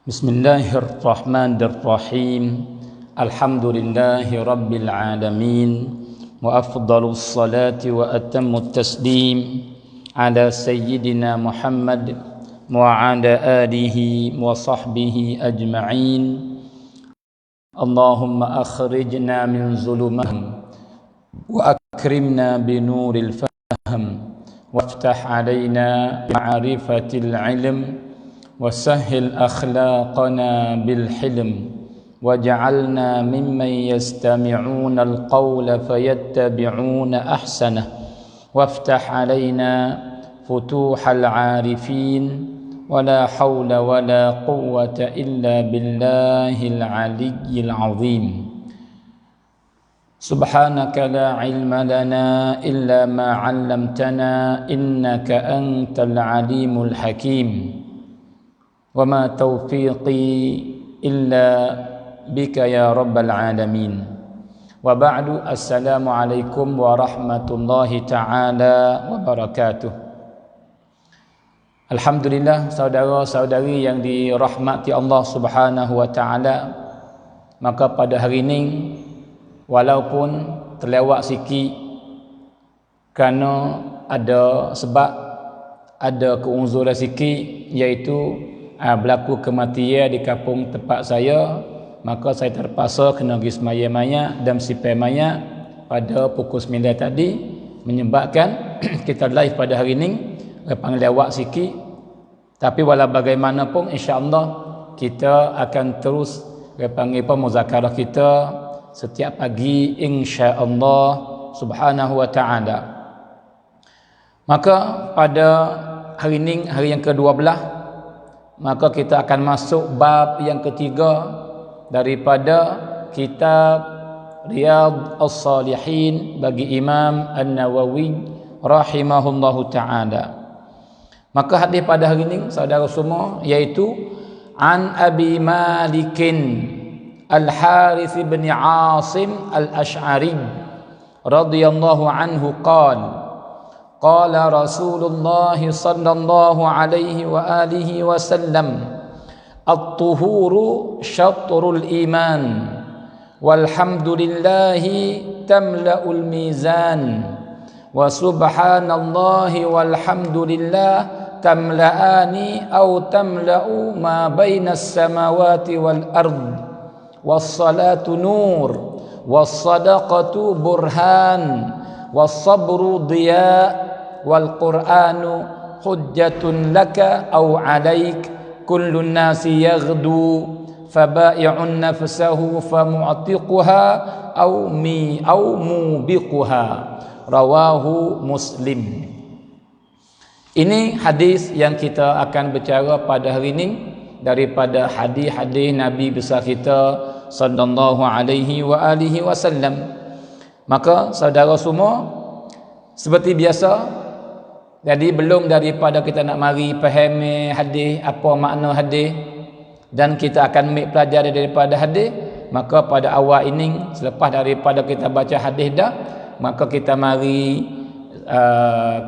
Bismillahirrahmanirrahim. Alhamdulillahi rabbil alamin. Wa afdalus salati wa atammut taslim ala sayyidina Muhammad wa ala alihi wa sahbihi ajma'in. Allahumma akhrijna min zulumahum wa akrimna binuril fahm waftah alaina ma'rifatil ilm وسهل أخلاقنا بالحلم وجعلنا ممن يستمعون القول فيتبعون أحسنه وافتح علينا فتوح العارفين ولا حول ولا قوة إلا بالله العلي العظيم سبحانك لا علم لنا إلا ما علمتنا إنك أنت العليم الحكيم وما توفيقي إلا بك يا رب العالمين وبعد السلام عليكم ورحمة الله تعالى وبركاته. Alhamdulillah, saudara-saudari yang dirahmati Allah Subhanahu wa taala, maka pada hari ini walaupun terlewat sikit kerana ada sebab, ada keunzuran sikit, iaitu berlaku kematian di kampung tempat saya, maka saya terpaksa kena pergi semaya-maya dan sipai maya pada pukul 9 tadi, menyebabkan kita live pada hari ini panggil lewat sikit. Tapi walau bagaimanapun, insya-Allah kita akan terus panggil muzakarah kita setiap pagi, insya-Allah subhanahu wa ta'ala. Maka pada hari ini, hari yang ke-12, maka kita akan masuk bab yang ketiga daripada kitab Riyadh As-Salihin bagi Imam An-Nawawi rahimahullahu ta'ala. Maka hadis pada hari ini, saudara semua, iaitu An Abi Malikin Al-Harith bin Asim Al-Ash'ari radhiyallahu anhu qala قال رسول الله صلى الله عليه وآله وسلم الطهور شطر الإيمان والحمد لله تملأ الميزان وسبحان الله والحمد لله تملأان أو تملأ ما بين السماوات والأرض والصلاة نور والصدقة برهان والصبر ضياء والقرآن حجة لك أو عليك كل الناس يغدو فبائع نفسه فمعتقها أو موبقها رواه مسلم. Ini hadis yang kita akan bicara pada hari ini daripada hadis-hadis Nabi besar kita sallallahu alaihi wa alihi wasallam. Maka saudara semua, seperti biasa, jadi belum daripada kita nak mari fahami hadis, apa makna hadis, dan kita akan ambil pelajari daripada hadis, maka pada awal ini, selepas daripada kita baca hadis dah, maka kita mari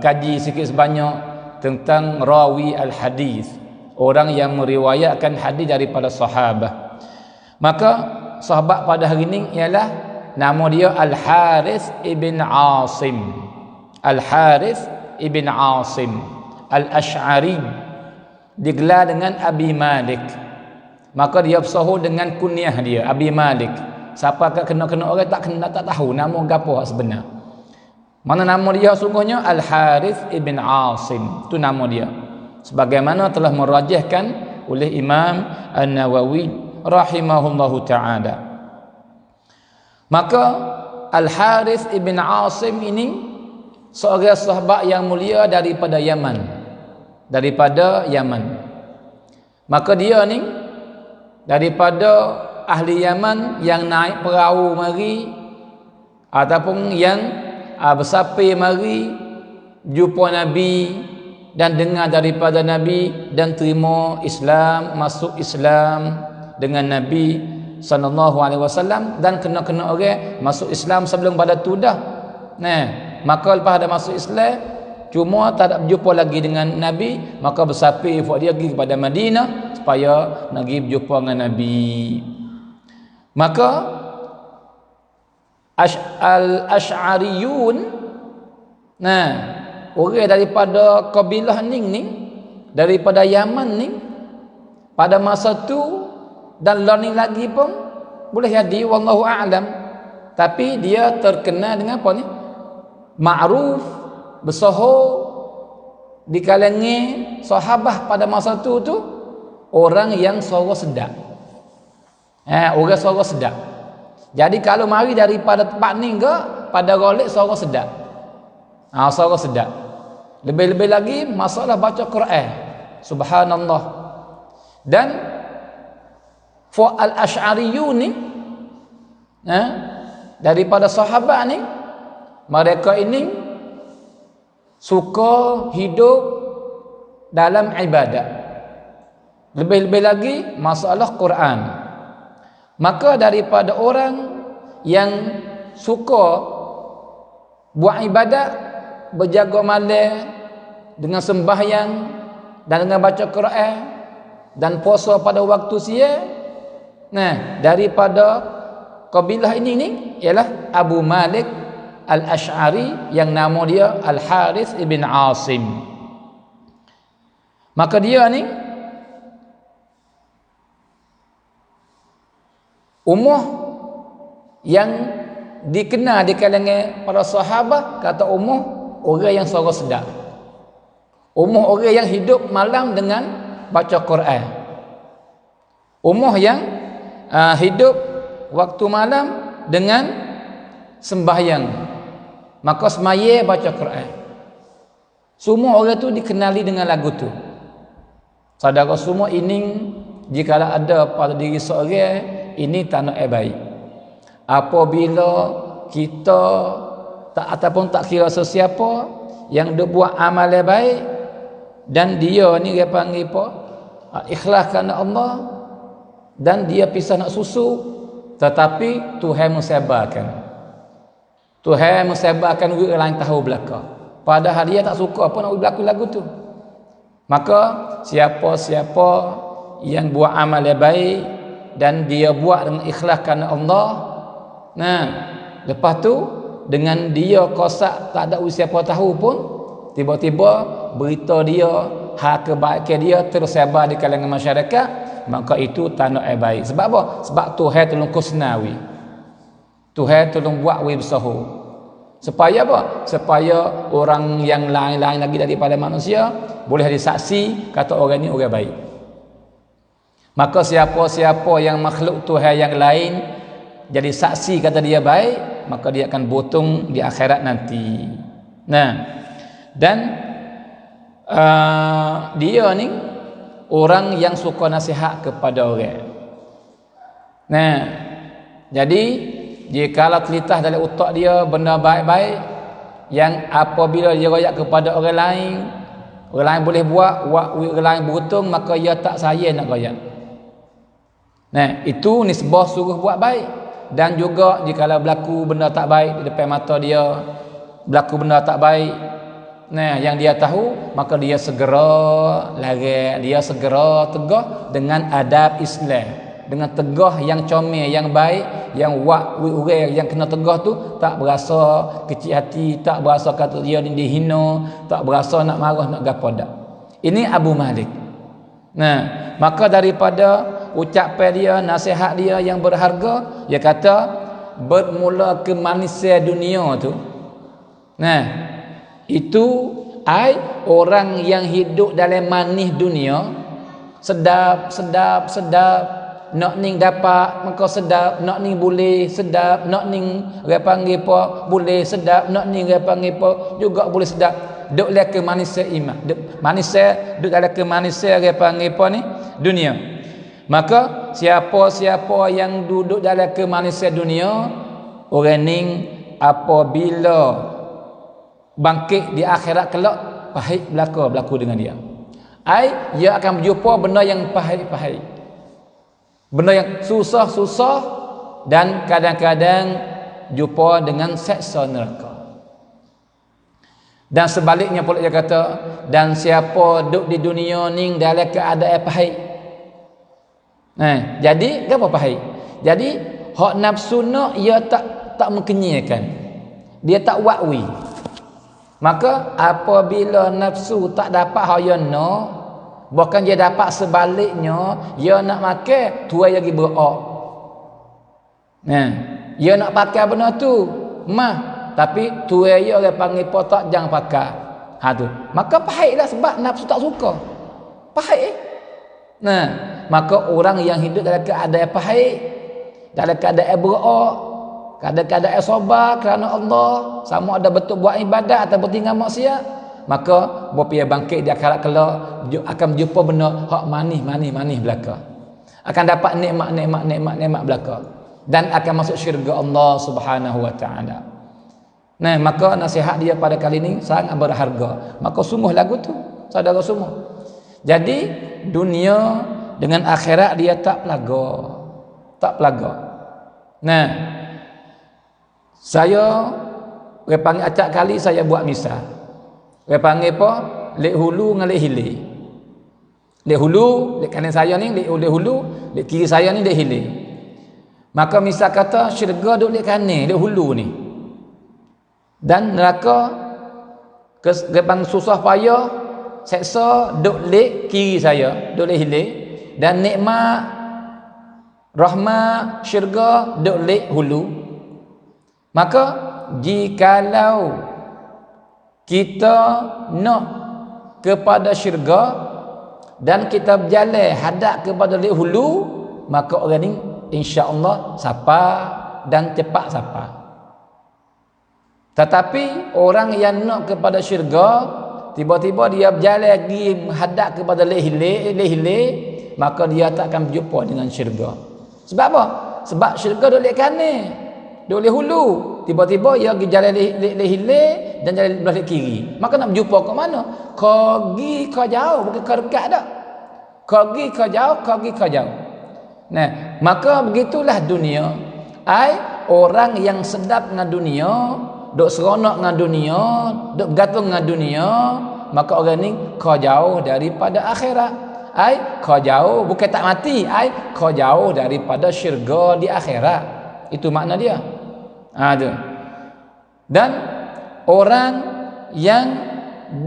kaji sikit sebanyak tentang rawi al-hadis, orang yang meriwayatkan hadis daripada sahabat. Maka sahabat pada hari ini ialah nama dia Al-Harith ibn Asim. Al-Harith ibn Asim Al-Ash'ari, digelar dengan Abi Malik. Maka dia bersahur dengan kunyah dia Abi Malik. Siapa kena orang tak tahu nama gapo sebenar. Mana nama dia sungguhnya? Al-Harith ibn Asim. Itu nama dia, sebagaimana telah merajihkan oleh Imam An-Nawawi rahimahullahu ta'ala. Maka Al-Harith ibn Asim ini seorang sahabat yang mulia daripada Yaman. Maka dia ni daripada ahli Yaman yang naik perahu mari, ataupun yang bersafir mari jumpa Nabi dan dengar daripada Nabi dan terima Islam, masuk Islam dengan Nabi sallallahu alaihi wasallam, dan kena orang masuk Islam sebelum pada tu dah. Nah, maka lepas ada masuk Islam, cuma tak ada berjumpa lagi dengan Nabi, maka bersafir dia pergi kepada Madinah supaya nak pergi berjumpa dengan Nabi. Maka Al-Asy'ariyun, nah, orang daripada kabilah ni, daripada Yaman ni, pada masa tu dan learning lagi pun boleh jadi, wallahu a'lam. Tapi dia terkenal dengan apa ni? Ma'ruf, bersohor di kalangan sahabat pada masa tu orang yang suara sedap. Orang suara sedap. Jadi kalau mari daripada tempat ni ke pada golek suara sedap. Suara sedap. Lebih-lebih lagi masalah baca Quran. Subhanallah. Dan for al-Asy'ariyun ni, daripada sahabat ni, mereka ini suka hidup dalam ibadat. Lebih-lebih lagi masalah Quran. Maka daripada orang yang suka buat ibadat, berjaga malam dengan sembahyang dan dengan baca Quran dan puasa pada waktu siang, daripada kabilah ini ialah Abu Malik Al-Asy'ari yang nama dia Al-Harith ibn Asim. Maka dia ni umur yang dikenal di kalangan para sahabat, kata umur orang yang suara sedap, umur orang yang hidup malam dengan baca Quran, umur yang hidup waktu malam dengan sembahyang, maka semaya baca Quran. Semua orang tu dikenali dengan lagu tu. Saudara semua ini, jika ada pada diri seorang, ini tanda baik. Apabila kita tak ataupun tak kira sesiapa yang dia buat amal baik dan dia ni dia panggil apa? Ikhlas kerana Allah, dan dia pisah nak susu, tetapi Tuhan mensabarkan. Tuhan mensabarkan orang lain tahu belaka. Padahal dia tak suka apa nak berlaku lagu tu. Maka siapa-siapa yang buat amal baik dan dia buat dengan ikhlas kerana Allah, lepas tu dengan dia kosak tak ada siapa tahu pun, tiba-tiba berita dia, hak kebaikan dia tersebar di kalangan masyarakat, maka itu tanda baik. Sebab apa? Sebab Tuhan tolong kusnawi, Tuhan tolong buat we bersahur. Supaya apa? Supaya orang yang lain-lain lagi daripada manusia boleh ada saksi kata orang ni orang baik. Maka siapa-siapa yang makhluk Tuhan yang lain jadi saksi kata dia baik, maka dia akan botung di akhirat nanti. Dan dia ni orang yang suka nasihat kepada orang. Jadi jika telitah dalam otak dia benda baik-baik yang apabila dia royak kepada orang lain boleh buat orang lain beruntung, maka ia tak sayang nak royak. Itu nisbah suruh buat baik. Dan juga jika berlaku benda tak baik di depan mata dia, berlaku benda tak baik, yang dia tahu, maka dia segera lari, dia segera tegah dengan adab Islam, dengan tegah yang comel, yang baik, yang orang yang kena tegah tu tak berasa kecil hati, tak berasa kata dia ni dihina, tak berasa nak marah, nak gapo dak. Ini Abu Malik. Maka daripada ucapan dia, nasihat dia yang berharga, dia kata bermula ke manusia dunia tu, itu orang yang hidup dalam manis dunia, sedap, nak ning dapat maka sedap, nak ning boleh sedap, nak ning orang panggil apa boleh sedap, nak ning orang panggil apa juga boleh sedap. Duk dalam ke manusia iman, manusia duk dalam ke manusia orang panggil apa ni dunia. Maka siapa-siapa yang duduk dalam ke manusia dunia, orang ni apabila bangkit di akhirat kelak, pahit berlaku dengan dia. Dia akan berjumpa benda yang pahit-pahit, benda yang susah-susah, dan kadang-kadang jumpa dengan seksa neraka. Dan sebaliknya pula dia kata, dan siapa duduk di dunia ni dalam keadaan pahit. Jadi apa pahit? Jadi hak nafsu nak ia tak menkenyakan. Dia tak wakwi. Maka apabila nafsu tak dapat hak yang nak, bahkan dia dapat sebaliknya, dia nak makan tuai lagi berak. Dia nak pakai benda tu tapi tuai dia orang panggil potak jangan pakai. Tu. Maka pahitlah sebab nafsu tak suka. Pahit. Maka orang yang hidup dalam keadaan pahit, dalam keadaan berak, keadaan sabar kerana Allah, sama ada betul buat ibadat atau bertinggal maksiat, maka berpia bangkit di akhirat kelak akan berjumpa benda hak manis belaka. Akan dapat nikmat belaka dan akan masuk syurga Allah Subhanahu wa taala. Maka nasihat dia pada kali ini sangat berharga. Maka sungguh lagu tu, saudara semua. Jadi dunia dengan akhirat dia tak pelaga. Saya panggil acak kali saya buat misal. Panggil apa? Lek hulu dengan lek hilir. Lek hulu, lek kanan saya ni lek hulu, lek kiri saya ni lek hilir. Maka misal kata syurga duk lek kanan, lek hulu ni. Dan neraka kepang susah payah seksa duk lek kiri saya, duk lek hilir, dan nikmat rahmat syurga duk lek hulu. Maka jikalau kita nak kepada syurga dan kita berjalan hadap kepada lek hulu, maka orang ni insya-Allah sapa dan cepat sapa. Tetapi orang yang nak kepada syurga, tiba-tiba dia berjalan pergi hadap kepada lek hilir, maka dia tak akan berjumpa dengan syurga. Sebab apa? Sebab syurga duk lek kanan, duk lek hulu. Tiba-tiba dia pergi jalan lek hilir dan jalan belah lek kiri. Maka nak berjumpa kat mana? Kau pergi kau jauh, bukan kau dekat dak. Kau pergi kau jauh. Maka begitulah dunia. Orang yang sedap dengan dunia, duk seronok dengan dunia, duk bergantung dengan dunia, maka orang ni kau jauh daripada akhirat. Kau jauh, bukan tak mati, kau jauh daripada syurga di akhirat. Itu makna dia. Tu. Dan orang yang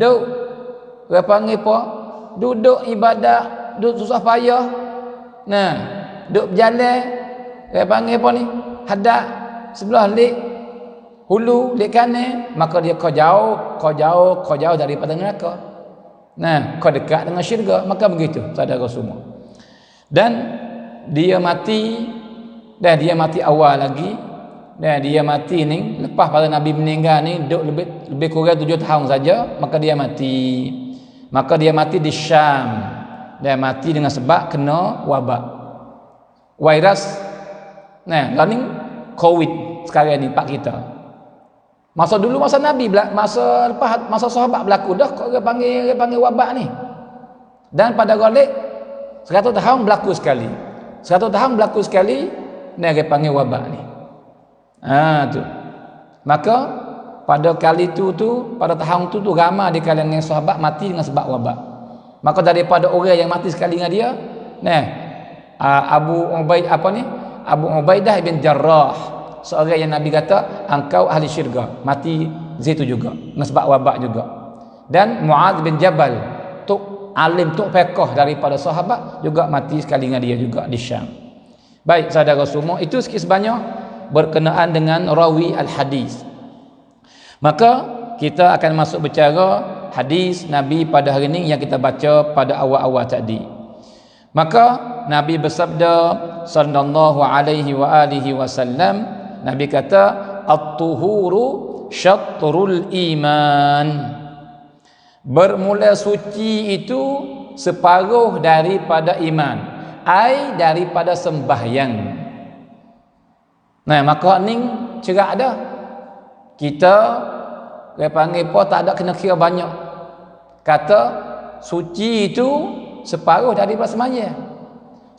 duk panggil apa? Duduk ibadat, duduk susah payah. Duk berjalan, panggil apa ni? Hadap sebelah lek hulu, lek kanan, maka dia kau jauh daripada neraka. Kau dekat dengan syurga. Maka begitu saudara semua. Dan dia mati awal lagi. Dan dia mati ni lepas pada Nabi meninggal ni duduk lebih kurang 7 tahun saja, maka dia mati. Maka dia mati di Syam. Dia mati dengan sebab kena wabak. Virus ni COVID sekarang ni pak kita. Masa dulu masa Nabi, masa lepas masa sahabat berlaku dah kau panggil wabak ni. Dan pada golek 100 tahun berlaku sekali. 100 tahun berlaku sekali dia panggil wabak ni. Tu. Maka pada kali tu pada tahun tu ramai di kalangan sahabat mati dengan sebab wabak. Maka daripada orang yang mati sekali dengan dia, Abu Ubaidah bin Jarrah, seorang yang Nabi kata engkau ahli syurga, mati situ juga dengan sebab wabak juga. Dan Muaz bin Jabal, alim fiqh daripada sahabat, juga mati sekali dengan dia juga di Syam. Baik saudara semua, itu sikit sebanyak berkenaan dengan rawi al-hadis. Maka kita akan masuk bicara hadis Nabi pada hari ini yang kita baca pada awal-awal tadi. Maka Nabi bersabda sallallahu alaihi wa alihi wasallam, Nabi kata at-tuhuru syatrul iman. Bermula suci itu separuh daripada iman, daripada sembahyang. Maka ni cerak dah. Kita panggil apa tak ada kena kira banyak. Kata suci itu separuh daripada sembahyang.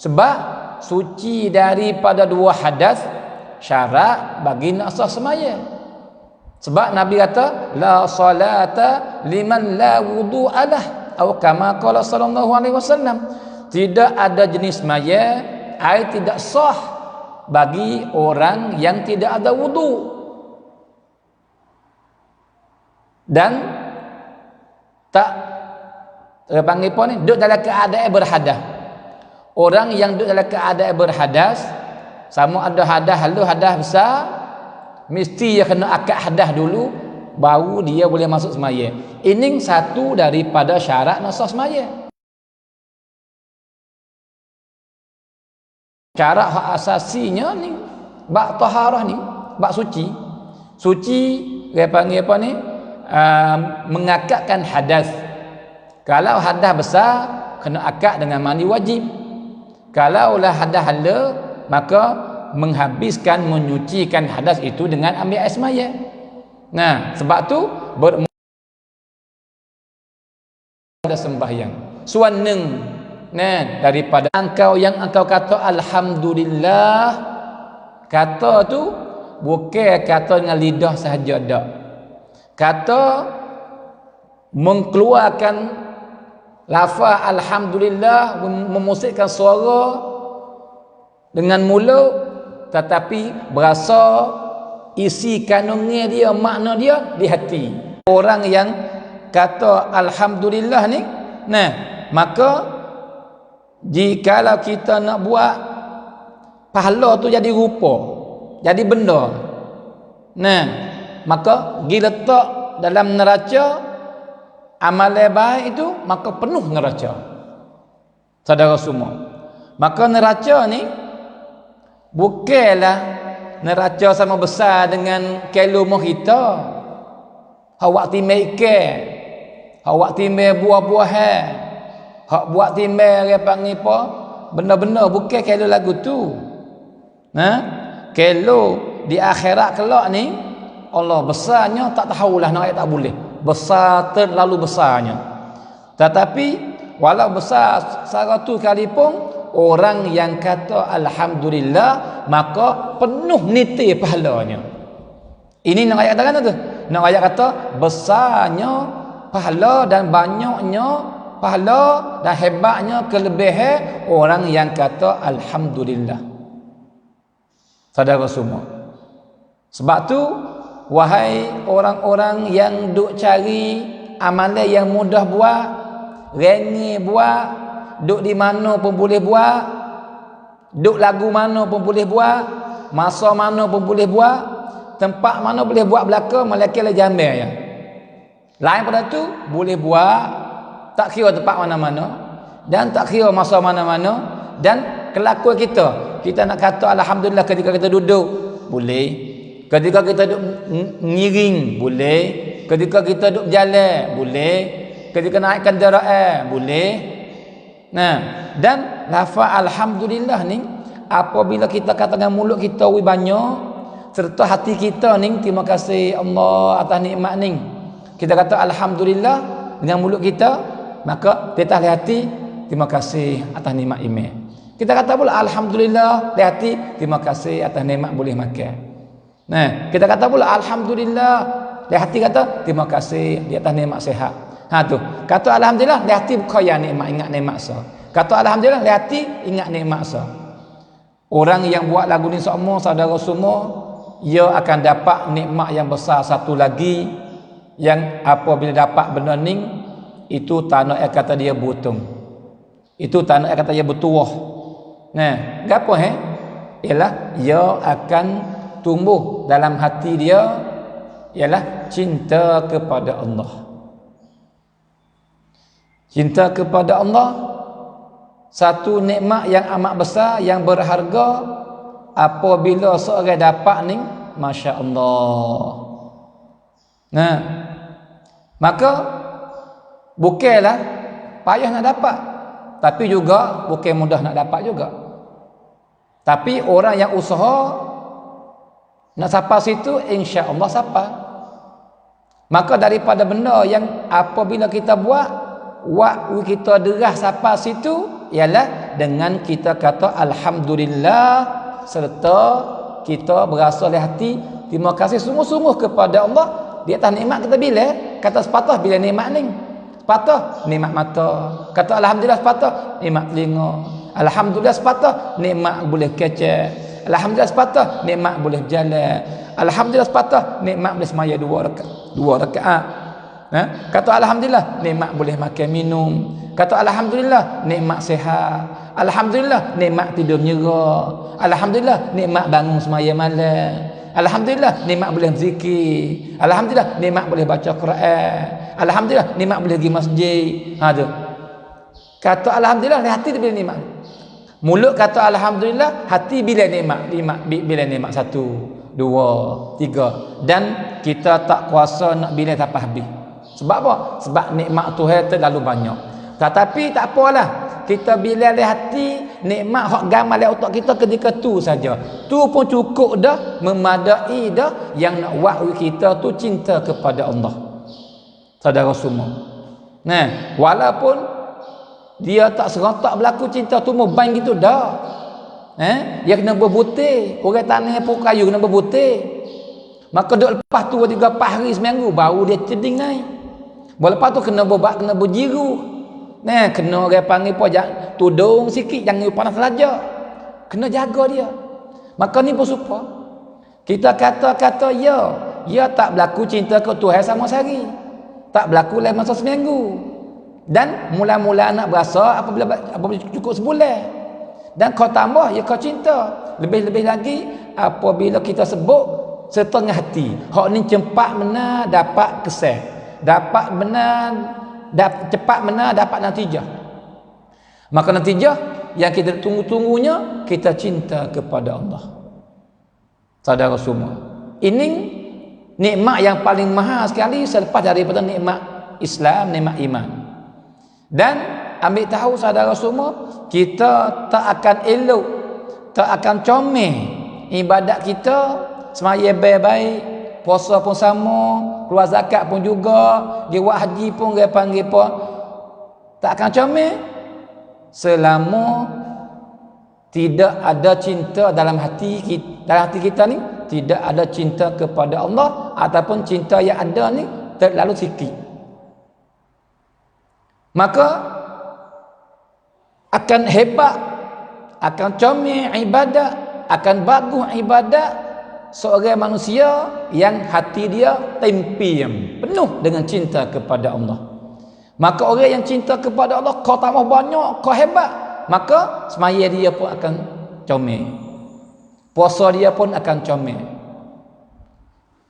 Sebab suci daripada 2 hadas syarat bagi nak sah sembahyang. Sebab Nabi kata la salata liman la wudu'a lah, atau kama qala sallallahu alaihi wasallam, tidak ada jenis maya air tidak sah bagi orang yang tidak ada wudu. Dan tak panggil apa ni, duduk dalam keadaan berhadas. Orang yang duduk dalam keadaan berhadas, sama ada hadas halu hadas besar, mesti dia kena akad hadas dulu baru dia boleh masuk semaya. Ini satu daripada syarat nak sah semaya. Syarat hak asasinya ni bab taharah ni, bab suci. Suci dia panggil apa ni? Mengakadkan hadas. Kalau hadas besar kena akad dengan mandi wajib. Kalau lah hadas hala, maka menghabiskan menyucikan hadas itu dengan ambil air semaya. Nah, sebab tu ada sembahyang suanneng, nah, daripada engkau yang engkau kata alhamdulillah, kata tu bukan kata dengan lidah sahaja dak. Kata mengeluarkan lafaz alhamdulillah, memusikkan suara dengan mulut, tetapi berasa isi kandungnya dia, makna dia di hati. Orang yang kata alhamdulillah ni, nah, maka jikalau kita nak buat pahala tu jadi rupa, jadi benda, nah, maka pergi letak dalam neraca amalan baik itu, maka penuh neraca. Saudara semua, maka neraca ni bukanlah neraca sama besar dengan kilo mohita. Awak timbang ikan, awak timbang buah-buahan, hak buat timbang dia panggil apa, benda-benda, bukan kilo lagu tu. Kilo di akhirat kelak ni Allah besarnya tak tahulah, nak tak boleh. Besar, terlalu besarnya. Tetapi walau besar secara tu sekalipun, orang yang kata alhamdulillah maka penuh niti pahalanya. Ini nak ayat kata tu. Nak ayat kata besarnya pahala dan banyaknya pahala dan hebatnya kelebihan orang yang kata alhamdulillah. Saudara semua, sebab tu wahai orang-orang yang duk cari amalan yang mudah buat, rengi buat, duk di mana pun boleh buat, duk lagu mana pun boleh buat, masa mana pun boleh buat, tempat mana boleh buat belaka, malaikat jambil ya. Lain pada tu boleh buat, tak kira tempat mana-mana dan tak kira masa mana-mana, dan kelakuan kita nak kata alhamdulillah ketika kita duduk boleh, ketika kita duduk ngiring boleh, ketika kita duduk berjalan boleh, ketika naik kenderaan boleh. Nah, dan lafaz alhamdulillah ni apabila kita kata dengan mulut kita banyak, serta hati kita ni terima kasih Allah atas nikmat ni, kita kata alhamdulillah dengan mulut kita, maka di atas hati terima kasih atas nikmat iman. Kita kata pula alhamdulillah di hati, terima kasih atas nikmat boleh makan. Nah, kita kata pula alhamdulillah di hati, kata terima kasih di atas nikmat sihat. Tu kata alhamdulillah di hati bukan yang nikmat, ingat nikmat sah. Kata alhamdulillah di hati ingat nikmat sah. Orang yang buat lagu ni semua, saudara semua, ia akan dapat nikmat yang besar satu lagi, yang apabila dapat benda ni, itu tanah air kata dia butung, itu tanah air kata dia bertuah. Nah, gapo ialah ia akan tumbuh dalam hati dia ialah cinta kepada Allah. Cinta kepada Allah satu nikmat yang amat besar, yang berharga. Apabila seorang dapat ni, masya-Allah. Nah, maka bukanlah payah nak dapat, tapi juga bukan mudah nak dapat juga. Tapi orang yang usaha nak sampai situ, insya-Allah sampai. Maka daripada benda yang apabila kita buat, waktu kita derah sampai situ, ialah dengan kita kata alhamdulillah, serta kita berasa di hati terima kasih sungguh-sungguh kepada Allah di atas nikmat kita bila kata sepatah bila nikmat ni. Sepatah nikmat mata. Kata alhamdulillah sepatah nikmat telinga. Alhamdulillah sepatah nikmat boleh kecek. Alhamdulillah sepatah nikmat boleh berjalan. Alhamdulillah sepatah nikmat boleh semaya dua rakaat. Kata alhamdulillah nikmat boleh makan minum. Kata alhamdulillah nikmat sihat. Alhamdulillah nikmat tidur menyerah. Alhamdulillah nikmat bangun semaya malam. Alhamdulillah nikmat boleh berzikir. Alhamdulillah nikmat boleh baca Quran. Alhamdulillah nikmat boleh pergi masjid. Tu. Kata alhamdulillah hati dia bila nikmat. Mulut kata alhamdulillah, hati bila nikmat. Bila nikmat 1, 2, 3 dan kita tak kuasa nak bila sampai habis. Sebab apa? Sebab nikmat Tuhan terlalu banyak. Tetapi tak apalah. Kita bila oleh hati nikmat hak gamal oleh otak kita ketika tu saja. Tu pun cukup dah, memadai dah yang nak buat kita tu cinta kepada Allah. Saudara semua. Nah, walaupun dia tak serentak berlaku cinta tu muban gitu dah. Dia kena berbutir. Orang tanah pun kayu kena berbutir. Maka duk lepas tu 3-4 hari seminggu baru dia ceding naik. Lepas tu kena berbak, kena berjiru. Kena orang panggil pojak tudung sikit, jangan panas saja. Kena jaga dia. Maka ni pun supaya kita kata-kata ya tak berlaku cinta ke Tuhan sama sehari. Tak berlaku dalam masa seminggu. Dan mula-mula nak berasa apabila cukup sebulan. Dan kau tambah ya kau cinta. Lebih-lebih lagi apabila kita sebut setengah hati. Hak ni cepat benar dapat kesan. Dapat benar cepat benar dapat natijah. Maka natijah yang kita tunggu-tunggunya kita cinta kepada Allah. Saudara semua, ini nikmat yang paling mahal sekali selepas daripada nikmat Islam, nikmat iman. Dan ambil tahu saudara semua, kita tak akan elok, tak akan comel ibadat kita semaya baik-baik, puasa pun sama, keluar zakat pun juga, dia buat haji pun dia panggil apa, tak akan comel selama tidak ada cinta dalam hati kita ni, tidak ada cinta kepada Allah, ataupun cinta yang ada ni terlalu sikit. Maka akan hebat, akan comel ibadat, akan bagus ibadat seorang manusia yang hati dia tempiam, penuh dengan cinta kepada Allah. Maka orang yang cinta kepada Allah, kau tambah banyak, kau hebat, maka semaya dia pun akan comel, puasa dia pun akan comel,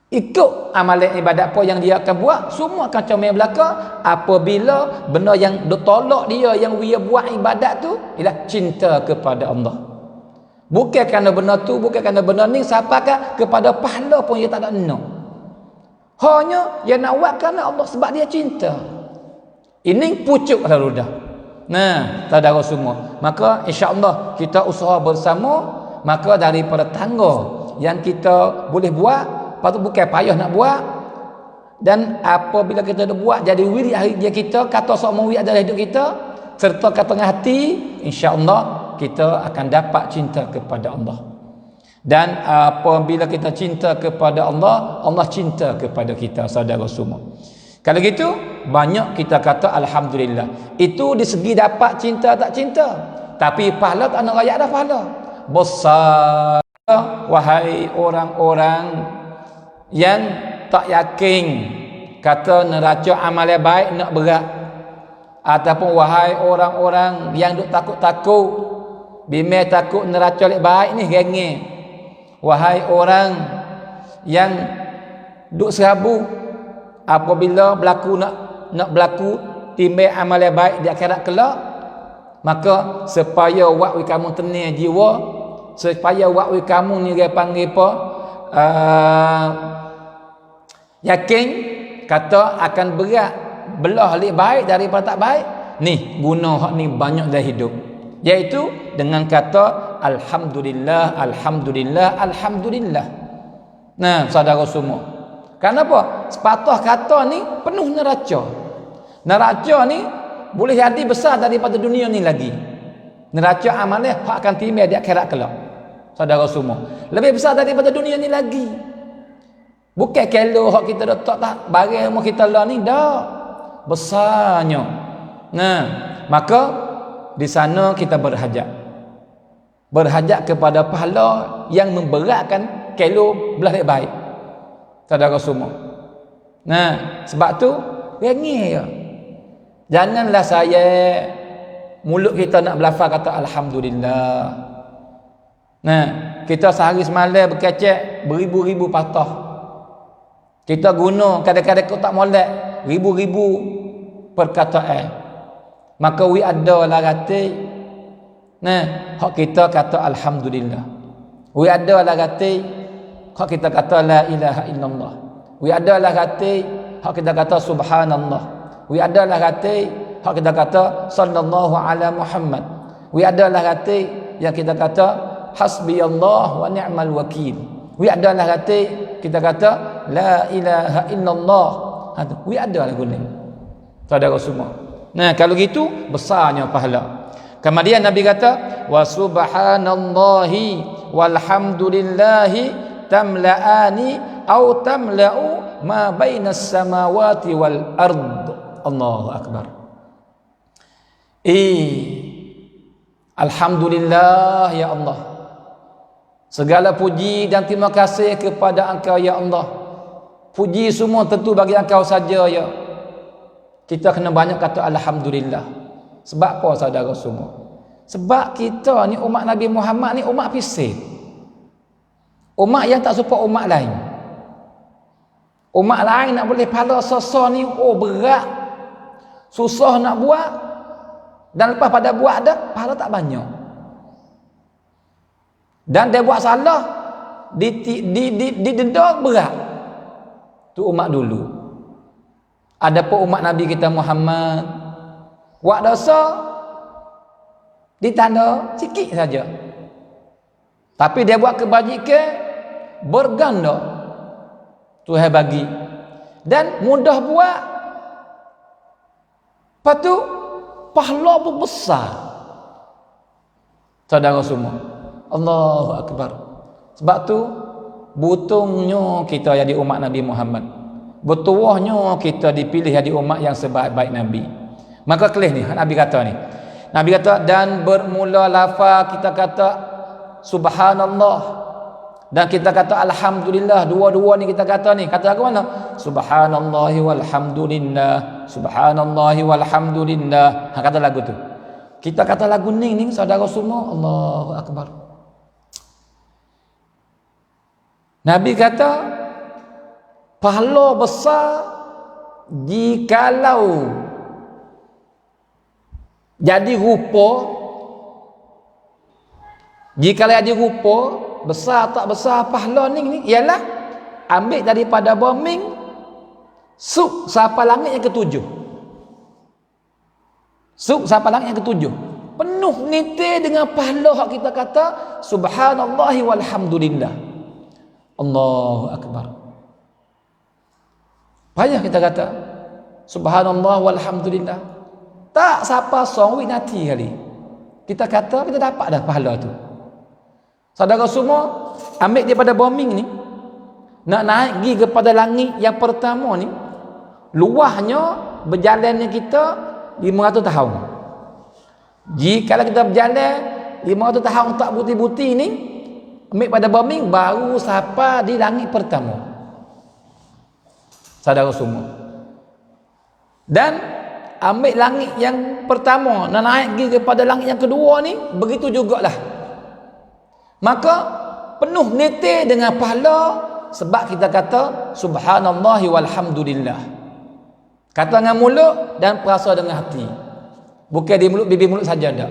ikut amalan ibadat apa yang dia akan buat, semua akan comel belaka. Apabila benda yang ditolak dia yang dia buat ibadat tu ialah cinta kepada Allah. Bukan kerana benda tu, bukan kerana benda ni, siapakah kepada pahala pun dia tak ada nak. Hanya dia nak buat kerana Allah sebab dia cinta. Ini pucuk lalu dah. Nah, saudara semua, maka insya-Allah kita usaha bersama. Maka daripada tangga yang kita boleh buat, patut bukan payah nak buat. Dan apabila kita dah buat jadi wirid hari kita, kata sok wirid adalah hidup kita, serta kata dengan hati, insya-Allah kita akan dapat cinta kepada Allah. Dan apabila kita cinta kepada Allah, Allah cinta kepada kita, saudara semua. Kalau gitu, banyak kita kata alhamdulillah. Itu di segi dapat cinta tak cinta. Tapi pahala tak nak rakyat dah pahala. Besar wahai orang-orang yang tak yakin, kata neraca amal yang baik nak berat. Ataupun wahai orang-orang yang duk takut-takut, bimbang takut neraca yang baik ni gengeng. Wahai orang yang duk serabu, apabila berlaku nak berlaku timbang amal yang baik di akhirat kelak, maka supaya wak kamu tenang jiwa, supaya wak kamu ni dia panggil apa, yakin kata akan berat belah lebih baik daripada tak baik, ni guna hak ni banyak dalam hidup, iaitu dengan kata alhamdulillah, alhamdulillah, alhamdulillah. Nah, saudara semua, kenapa? Sepatah kata ni penuh neraca. Neraca ni boleh jadi besar daripada dunia ni lagi. Neraca amalnya hak akan timbul di akhirat kelak. Saudara semua, lebih besar daripada dunia ni lagi. Bukan kilo hak kita letak tak barang rumah kita lah ni, dak. Besarnya. Nah, maka di sana kita berhajat. Berhajat kepada pahala yang memberatkan kilo belah baik. Saudara semua. Nah, sebab tu rengih ya. Janganlah saya mulut kita nak berlafaz kata alhamdulillah. Nah, kita sehari semalam berkecek beribu-ribu patah. Kita guna kadang-kadang kau tak molek ribu-ribu perkataan. Maka we ada lah kata. Nah, hak kita kata alhamdulillah. We ada lah kata hak kita kata la ilaha illallah. We ada lah kata hak kita kata subhanallah. We ada lah kata hak kita kata sallallahu ala Muhammad. We ada lah kata yang kita kata hasbiyallah wa ni'mal wakil. We ada lah kata kita kata la ilaha illallah. We ada lah guna. Saudara semua. Nah, kalau gitu besarnya pahala. Kemudian Nabi kata wa subhanallahi walhamdulillahi tamla'ani au tamla'u ma bainas samawati wal ard. Allahu akbar. Alhamdulillah ya Allah. Segala puji dan terima kasih kepada Engkau ya Allah. Puji semua tentu bagi Engkau saja ya. Kita kena banyak kata alhamdulillah. Sebab apa saudara semua? Sebab kita ni umat Nabi Muhammad ni umat pisik. Umat yang tak serupa umat lain. Umat lain nak boleh pahala sosok ni berat. Susah nak buat. Dan lepas pada buat dah pahala tak banyak. Dan dia buat salah didenda berat. Tu umat dulu. Adapun umat Nabi kita Muhammad buat dosa ditanda sikit saja. Tapi dia buat kebajikan berganda. Tuhan bagi. Dan mudah buat. Lepas tu pahala pun besar. Saudara semua. Allahu akbar. Sebab tu butungnya kita jadi umat Nabi Muhammad. Bertuahnya kita dipilih jadi umat yang sebaik-baik Nabi. Maka kelih ni Nabi kata ni. Nabi kata dan bermula lafaz kita kata subhanallah dan kita kata alhamdulillah. Dua-dua ni kita kata ni. Kata lagu mana? Subhanallahi walhamdulillah. Subhanallahi walhamdulillah. Kata lagu tu. Kita kata lagu ni saudara semua. Allahu akbar. Nabi kata pahala besar jikalau jadi rupa, jikalau jadi rupa besar tak besar pahala ni ialah ambil daripada bumi suk sampai langit yang ketujuh. Suk sampai langit yang ketujuh. Penuh niti dengan pahala hak kita kata subhanallahi walhamdulillah. Allahu akbar. Payah kita kata subhanallah walhamdulillah. Tak siapa song nanti kali. Kita kata kita dapat dah pahala tu. Saudara semua, ambil daripada bombing ni nak naik pergi kepada langit yang pertama ni, luahnya berjalannya kita 500 tahun. Jika kita berjalan 500 tahun tak buti-buti ni, ambil pada bombing baru sampai di langit pertama. Saudara semua. Dan ambil langit yang pertama nak naik pergi kepada langit yang kedua ni, begitu jugalah. Maka penuh niti dengan pahala sebab kita kata subhanallahi walhamdulillah. Kata dengan mulut dan perasa dengan hati. Bukan di mulut, bibir mulut saja dak.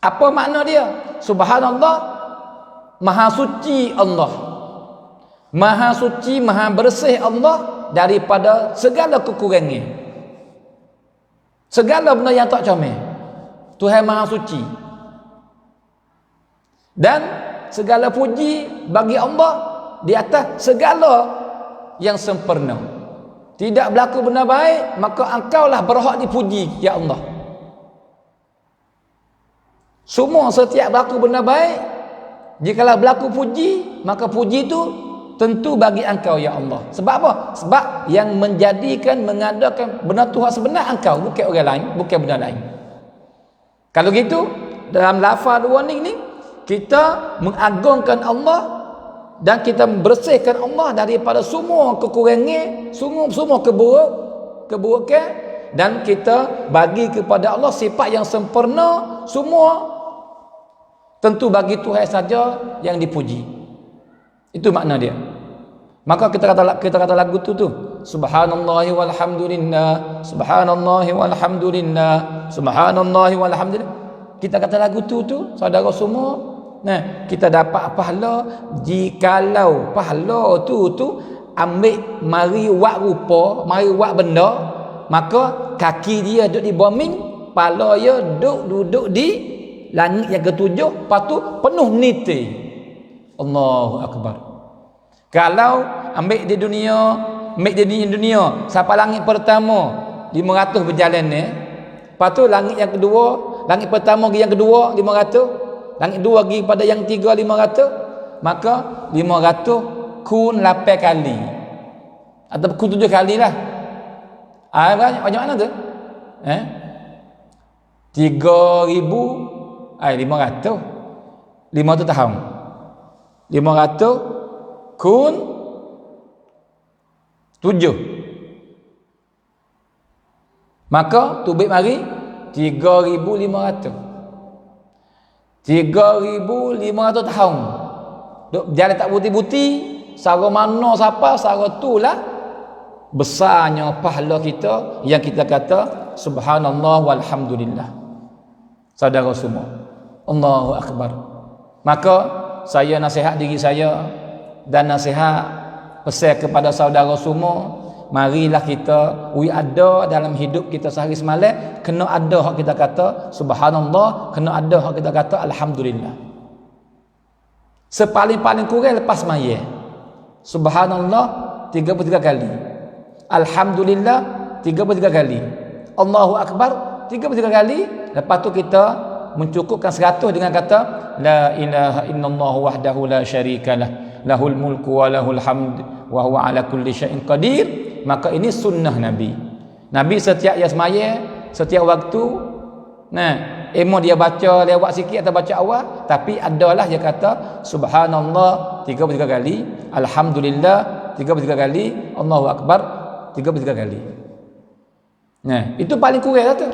Apa makna dia? Subhanallah, maha suci Allah. Maha suci, maha bersih Allah daripada segala kekurangan. Segala benda yang tak comel. Tuhan maha suci. Dan segala puji bagi Allah di atas segala yang sempurna. Tidak berlaku benda baik, maka engkaulah berhak dipuji ya Allah. Semua setiap berlaku benda baik, jikalau berlaku puji, maka puji itu tentu bagi engkau ya Allah. Sebab apa? Sebab yang menjadikan, mengadakan benar Tuhan sebenar engkau, bukan orang lain, bukan benda lain. Kalau gitu, dalam lafaz warning ni, kita mengagungkan Allah dan kita membersihkan Allah daripada semua kekurangan, semua keburukan, dan kita bagi kepada Allah sifat yang sempurna, semua tentu bagi Tuhan saja yang dipuji. Itu makna dia. Maka kita kata lagu tu subhanallahi walhamdulillah, subhanallahi walhamdulillah, subhanallahi walhamdulillah. Kita kata lagu tu saudara semua, nah, kita dapat pahala jikalau pahala tu ambil mari wak rupa, mari wak benda, maka kaki dia duduk di bumi, kepala dia duduk di langit yang ketujuh, lepas tu penuh niti. Allahu Akbar. Kalau ambil di dunia sampai langit pertama 500 berjalan ni, lepas tu langit yang kedua, langit pertama pergi yang kedua 500, langit dua pergi pada yang tiga 500, maka 500 kun 8 kali atau kun 7 kali lah. Banyak mana tu? 3,500 tahun. 500 kun 7. Maka tubik mari 3,500. 3,500 tahun. Duk jalan tak buti-buti, sara mana siapa, sara tulah besarnya pahala kita yang kita kata subhanallah walhamdulillah. Saudara semua, Allahu Akbar. Maka saya nasihat diri saya dan nasihat pesan kepada saudara semua, marilah kita ada dalam hidup kita sehari semalam, kena ada hak kita kata subhanallah, kena ada hak kita kata alhamdulillah. Sepaling-paling kurang lepas maya subhanallah 33 kali, alhamdulillah 33 kali, Allahu Akbar 33 kali. Lepas tu kita mencukupkan 100 dengan kata la ilaha illallah wahdahu la syarikalah, lahul mulku wa lahul hamd wa huwa ala kulli syai'in qadir. Maka ini sunnah Nabi. Nabi setiap dia semaya, setiap waktu, emo dia baca lewat sikit atau baca awal, tapi adalah dia kata subhanallah 33 kali, alhamdulillah 33 kali, Allahu Akbar 33 kali. Itu paling kurang lah tu.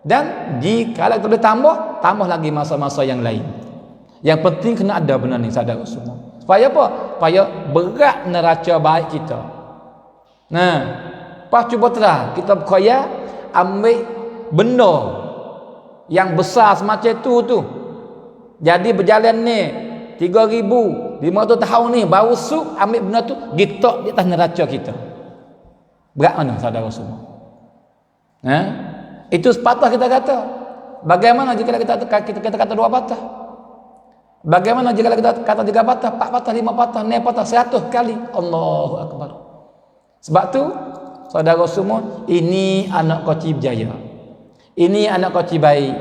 Dan jika kita boleh tambah lagi masa-masa yang lain. Yang penting kena ada benar ni saudara semua. Supaya apa? Supaya berat neraca baik kita. Pas cuba terah kita berkhayal ambil benda yang besar semacam tu. Jadi berjalan ni 3,500 tahun ni baru suk ambil benda tu gitok di atas neraca kita. Berat mana saudara semua? Itu sepatah kita kata. Bagaimana jika kita kata 2 patah? Bagaimana jika kita kata 3 patah, 4 patah, 5 patah, 6 patah, 100 kali? Allahu Akbar. Sebab tu saudara semua, ini anak koci berjaya. Ini anak koci baik.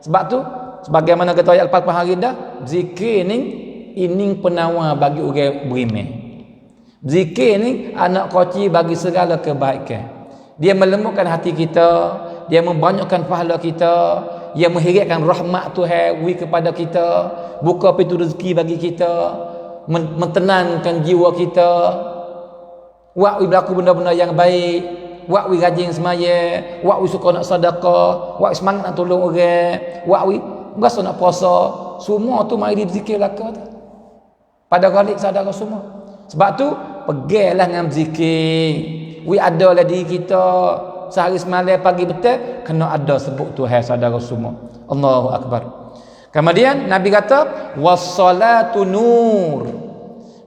Sebab tu sebagaimana kata ayat Al-Fatihah hari dah, zikir ni ini penawar bagi orang beriman. Zikir ni anak koci bagi segala kebaikan. Dia melembutkan hati kita, dia membanyakkan pahala kita, dia menghiratkan rahmat Tuhan kepada kita, buka pintu rezeki bagi kita, mentenangkan jiwa kita. Wak berlaku benda-benda yang baik, wak rajin semaya, wak suka nak sedekah, wak semangat nak tolong orang, wak berasa nak puasa, semua tu mari dizikir belaka tu. Pada galik saudara semua. Sebab tu peganglah dengan zikir. Adalah diri kita sehari semalam pagi betul kena ada sebut Tuhan saudara semua. Allahu Akbar. Kemudian Nabi kata wassalatu nur,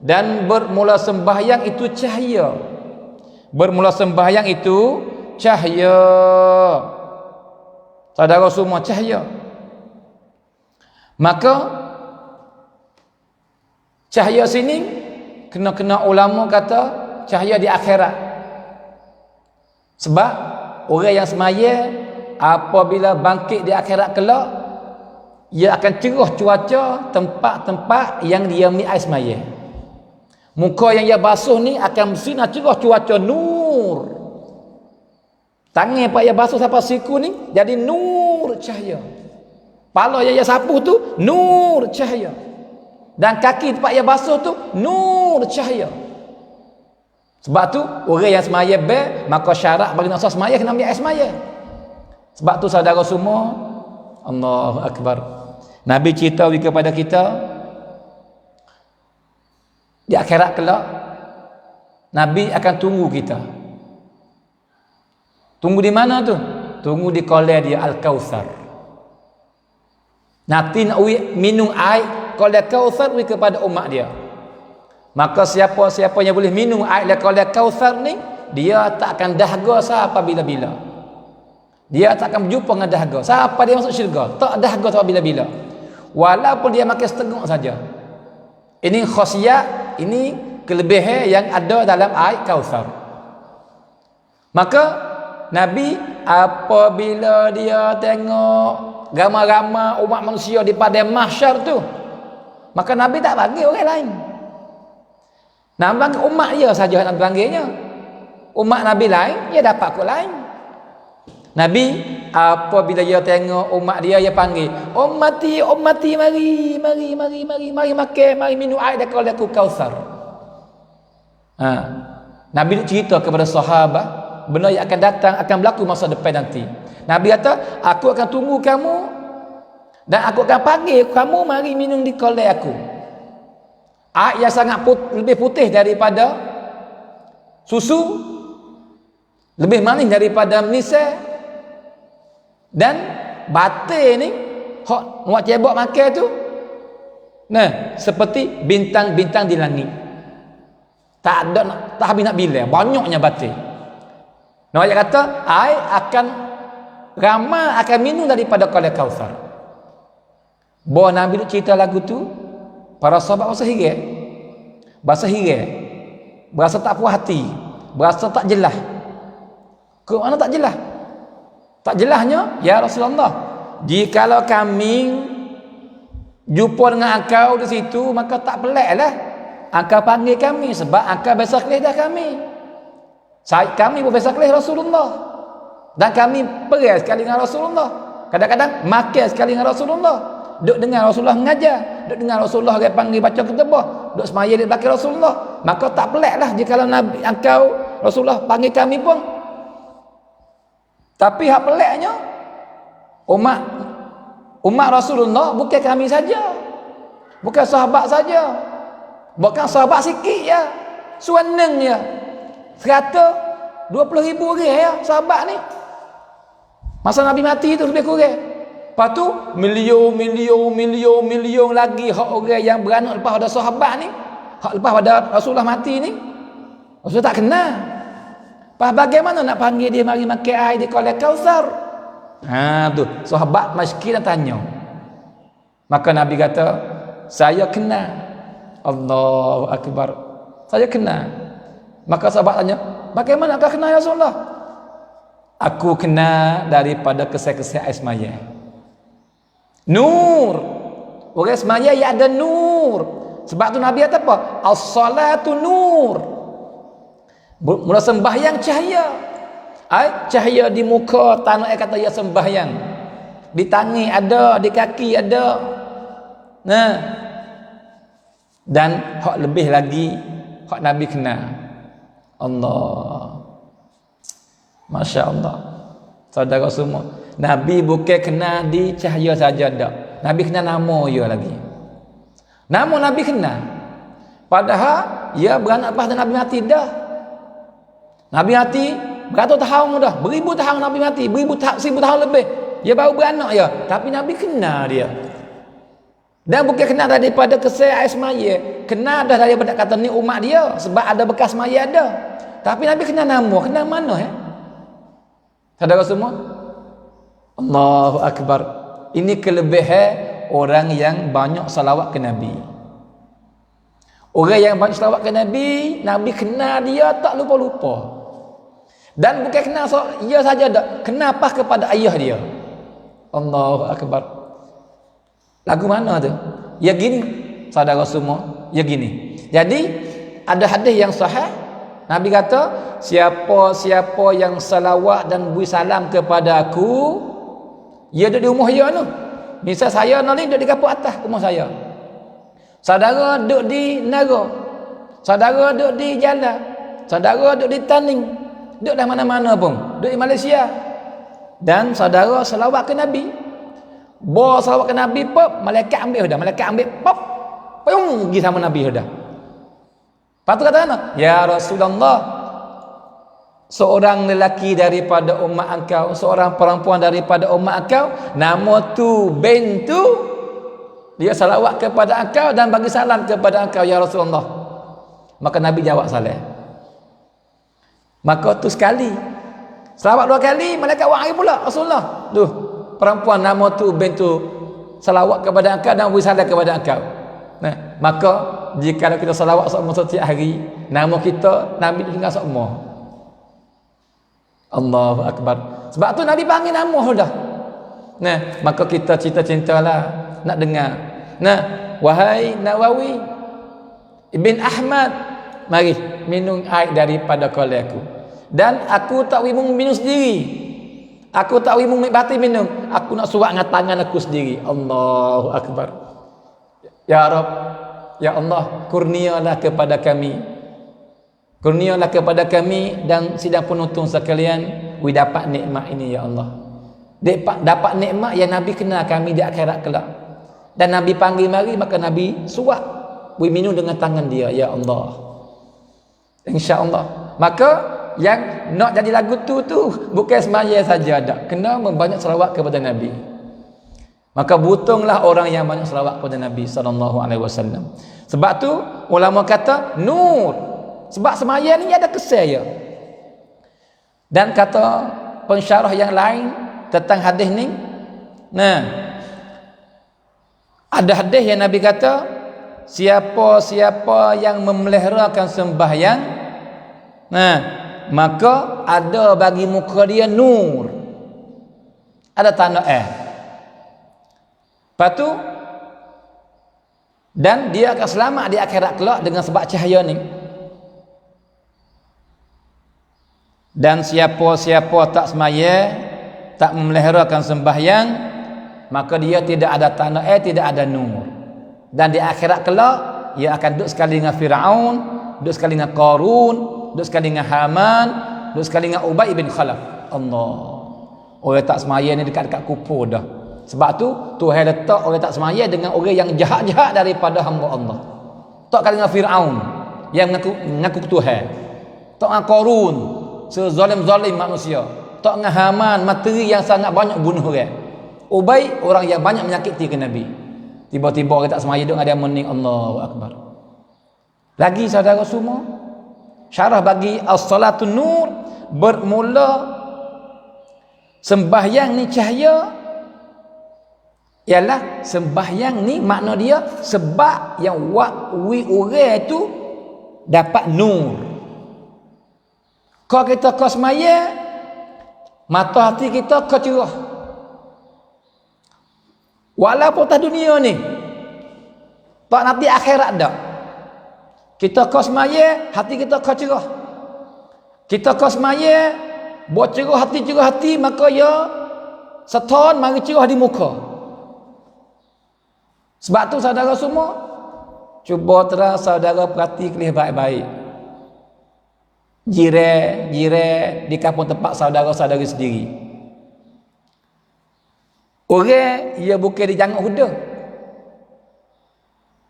dan bermula sembahyang itu cahaya. Bermula sembahyang itu cahaya. Saudara semua, cahaya. Maka cahaya sini kena ulama kata cahaya di akhirat. Sebab orang yang semaya apabila bangkit di akhirat kelak, ia akan cerah cuaca tempat-tempat yang diami air semaya. Muka yang ia basuh ni akan bersinar cerah cuaca nur. Tangan pak ia basuh sampai siku ni jadi nur cahaya. Kepala yang ia sapu tu nur cahaya. Dan kaki tempat ia basuh tu nur cahaya. Sebab tu orang yang semaya maka syarat bagi nak semaya kena ambil air semaya. Sebab tu saudara semua, Allahu Akbar. Nabi cerita kepada kita di akhirat kelak Nabi akan tunggu kita. Tunggu di mana tu? Tunggu di kolam dia Al-Kautsar. Nanti nak minum air kolam Kautsar kepada umat dia. Maka siapa-siapa yang boleh minum air kolam Kautsar ni, dia tak akan dahaga sampai bila-bila. Dia tak akan berjumpa dengan dahaga sampai dia masuk syurga. Tak dahaga sampai bila-bila. Walaupun dia makan setengah saja. Ini khasiat, ini kelebihan yang ada dalam air Kautsar. Maka Nabi apabila dia tengok ramai-ramai umat manusia di padang mahsyar tu, maka Nabi tak panggil orang lain. Nabi panggil umat dia saja nak panggilnya. Umat Nabi lain, dia dapat kot lain. Nabi apabila dia tengok umat dia panggil, ummati, ummati, mari makan, mari minum air dekat aku Kautsar. Nabi cerita kepada sahabat benda yang akan datang, akan berlaku masa depan nanti. Nabi kata, aku akan tunggu kamu dan aku akan panggil kamu mari minum di kolam aku. Air yang sangat lebih putih daripada susu, lebih manis daripada menisai, dan batin ni hok muat cebok makan tu, nah seperti bintang-bintang di langit. Tak habis nak bilang, banyaknya batin. Nabi kata air akan ramai akan minum daripada kolam Kautsar. Bawa Nabi cerita lagu tu, para sahabat bahasa hirai, berasa tak puas hati, berasa tak jelas. Ke mana tak jelas? Tak jelasnya, ya Rasulullah, jikalau kami jumpa dengan engkau di situ, maka tak peliklah engkau panggil kami, sebab engkau biasa kelih dah kami. Kami pun biasa kelih Rasulullah, dan kami pergi sekali dengan Rasulullah. Kadang-kadang makan sekali dengan Rasulullah, duduk dengar Rasulullah mengajar, duduk dengar Rasulullah dia panggil baca ketubah, duduk semaya di belakang Rasulullah. Maka tak peliklah jikalau Nabi engkau Rasulullah panggil kami pun. Tapi hak peliknya, umat Rasulullah bukan kami saja, bukan sahabat saja, bukan sahabat sikit ya, suaneng ya, 120,000 orang ya sahabat ni. Masa Nabi mati tu lebih kurang. Lepas tu milion lagi hak orang yang beranak lepas pada sahabat ni, hak lepas pada Rasulullah mati ni, Rasulullah tak kenal. Pas bagaimana nak panggil dia mari makan air di kolam Kautsar? Tu sahabat miskin tanya. Maka Nabi kata, saya kenal. Allahu Akbar. Saya kenal. Maka sahabat tanya, bagaimana kau kenal ya Rasulullah? Aku kenal daripada kesai-kesai air semaya. Nur. Orang semaya yang ada nur. Sebab tu Nabi kata apa? As-salatu nur. Mula sembahyang cahaya. Cahaya di muka tanah kata ya sembahyang. Di tangan ada, di kaki ada. Nah. Dan hak lebih lagi hak Nabi kenal. Allah. Masya Allah. Saudara semua, Nabi bukan kenal di cahaya saja dak. Nabi kenal nama dia lagi. Nama Nabi kenal. Padahal ia beranak lepas Nabi mati dah. Nabi mati beratus tahun dah, beribu tahun Nabi mati, seribu tahun lebih. Dia baru beranak ya, tapi Nabi kenal dia. Dan bukan kenal daripada kesai air semaya, kenal dah daripada kata ni umat dia, sebab ada bekas semaya ada. Tapi Nabi kenal nama, kenal mana ya? Saudara semua, Allahu Akbar. Ini kelebihan orang yang banyak salawat ke Nabi. Orang yang banyak salawat ke Nabi, Nabi kenal dia tak lupa-lupa. Dan bukan kenal dia saja dak, kenapa kepada ayah dia. Allahu Akbar. Lagu mana tu? Ya gini, saudara semua, ya gini. Jadi ada hadis yang sahih. Nabi kata, siapa-siapa yang salawat dan beri salam kepada aku, dia duduk di rumah dia tu. Misal saya ni duduk di kapuk atas rumah saya. Saudara duduk di Nara. Saudara duduk di Jalan. Saudara duduk di Taning. Duduk dah mana-mana pun. Duduk di Malaysia. Dan saudara salawat ke Nabi. Bawa salawat ke Nabi, pop, malaikat ambil dah. Malaikat ambil, pop, payung, pergi sama Nabi dah. Lepas tu kata mana? Ya Rasulullah, seorang lelaki daripada umat engkau, seorang perempuan daripada umat engkau, nama tu bin tu, dia salawat kepada engkau dan bagi salam kepada engkau ya Rasulullah. Maka Nabi jawab salam. Maka tu sekali. Salawat 2 kali, malaikat wahai pula Rasulullah. Duh, perempuan nama tu bin tu salawat kepada engkau dan beri salam kepada engkau. Nah, maka jika kita salawat semua setiap hari, nama kita Nabi dengar semua. Allahu Akbar. Sebab tu Nabi panggil nama dah. Nah, maka kita cinta-cintalah nak dengar. Nah, wahai Nawawi Ibn Ahmad, mari minum air daripada kolai aku. Dan aku tak minum sendiri. Aku tak minum batin minum. Aku nak suap dengan tangan aku sendiri. Allahu Akbar. Ya Rabb, ya Allah, kurnialah kepada kami. Kurnialah kepada kami dan sidang penonton sekalian, we dapat nikmat ini ya Allah. Dapat nikmat yang Nabi kenal kami di akhirat kelak. Dan Nabi panggil mari, maka Nabi suap, we minum dengan tangan dia ya Allah. Insya-Allah. Maka yang nak jadi lagu tu bukan semaya saja dak, kena membanyak selawat kepada Nabi. Maka butuhlah orang yang banyak selawat kepada Nabi sallallahu alaihi wasallam. Sebab tu ulama kata nur. Sebab semaya ni ada kesan ya. Dan kata pensyarah yang lain tentang hadis ni, nah, ada hadis yang Nabi kata, siapa-siapa yang memeliharakan sembahyang, nah, maka ada bagi muka dia nur. Ada tanda Lepas tu, dan dia akan selamat di akhirat kelak dengan sebab cahaya ni. Dan siapa-siapa tak semaya, tak memeliharakan sembahyang, maka dia tidak ada tanda tidak ada nur. Dan di akhirat kelak, ia akan duduk sekali dengan Fir'aun, duduk sekali dengan Qarun, duduk sekali dengan Haman, duduk sekali dengan Ubay bin Khalaf. Allah. Orang tak semaya ni dekat-dekat kupur dah. Sebab tu Tuhan letak orang tak semaya dengan orang yang jahat-jahat daripada hamba Allah. Tak kali dengan Fir'aun yang mengaku Tuhan. Tak dengan Qarun, sezalim-zalim manusia. Tak dengan Haman, materi yang sangat banyak bunuh orang. Ubay, orang yang banyak menyakiti ke Nabi. Tiba-tiba orang tak semaya duduk dengan dia mening. Allahu Akbar. Lagi saudara semua, syarah bagi as-salatun nur, bermula sembahyang ni cahaya. Ialah sembahyang ni makna dia sebab yang wakwi orang tu dapat nur. Kalau kita kau semaya, mata hati kita kau cerah. Walaupun tak dunia ni, tak nanti akhirat dah. Kita kau semaya, hati kita kau cerah. Kita kau semaya, buat cerah hati, maka ya seton mari cerah di muka. Sebab tu saudara semua, cuba terus saudara perhati kelih baik-baik. Jiran di kampung tempat saudara-saudari sendiri. Orang ia bukan dijanguk huda.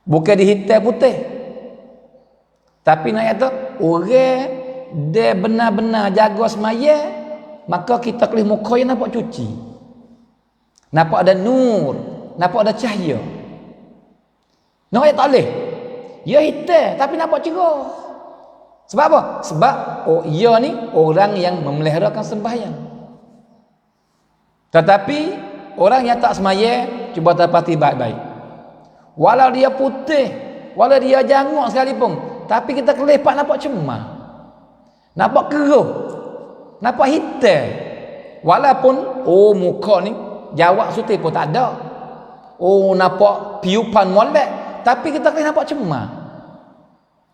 Bukan dihitam putih. Tapi nak kata orang dia benar-benar jaga semaya, maka kita kelih muka yang nampak cuci. Nampak ada nur, nampak ada cahaya. Nak tak boleh. Ya hitam tapi nampak cerah. Sebab apa? Sebab ia ni orang yang memeliharakan sembahyang. Tetapi orang yang tak semaya, cuba terpati baik-baik. Walau dia putih, walau dia janguk sekalipun, tapi kita kelepak nampak cemah. Nampak keruh. Nampak hitam. Walaupun muka ni jawab suti pun tak ada. Nampak piupan molek, tapi kita kena nampak cemah.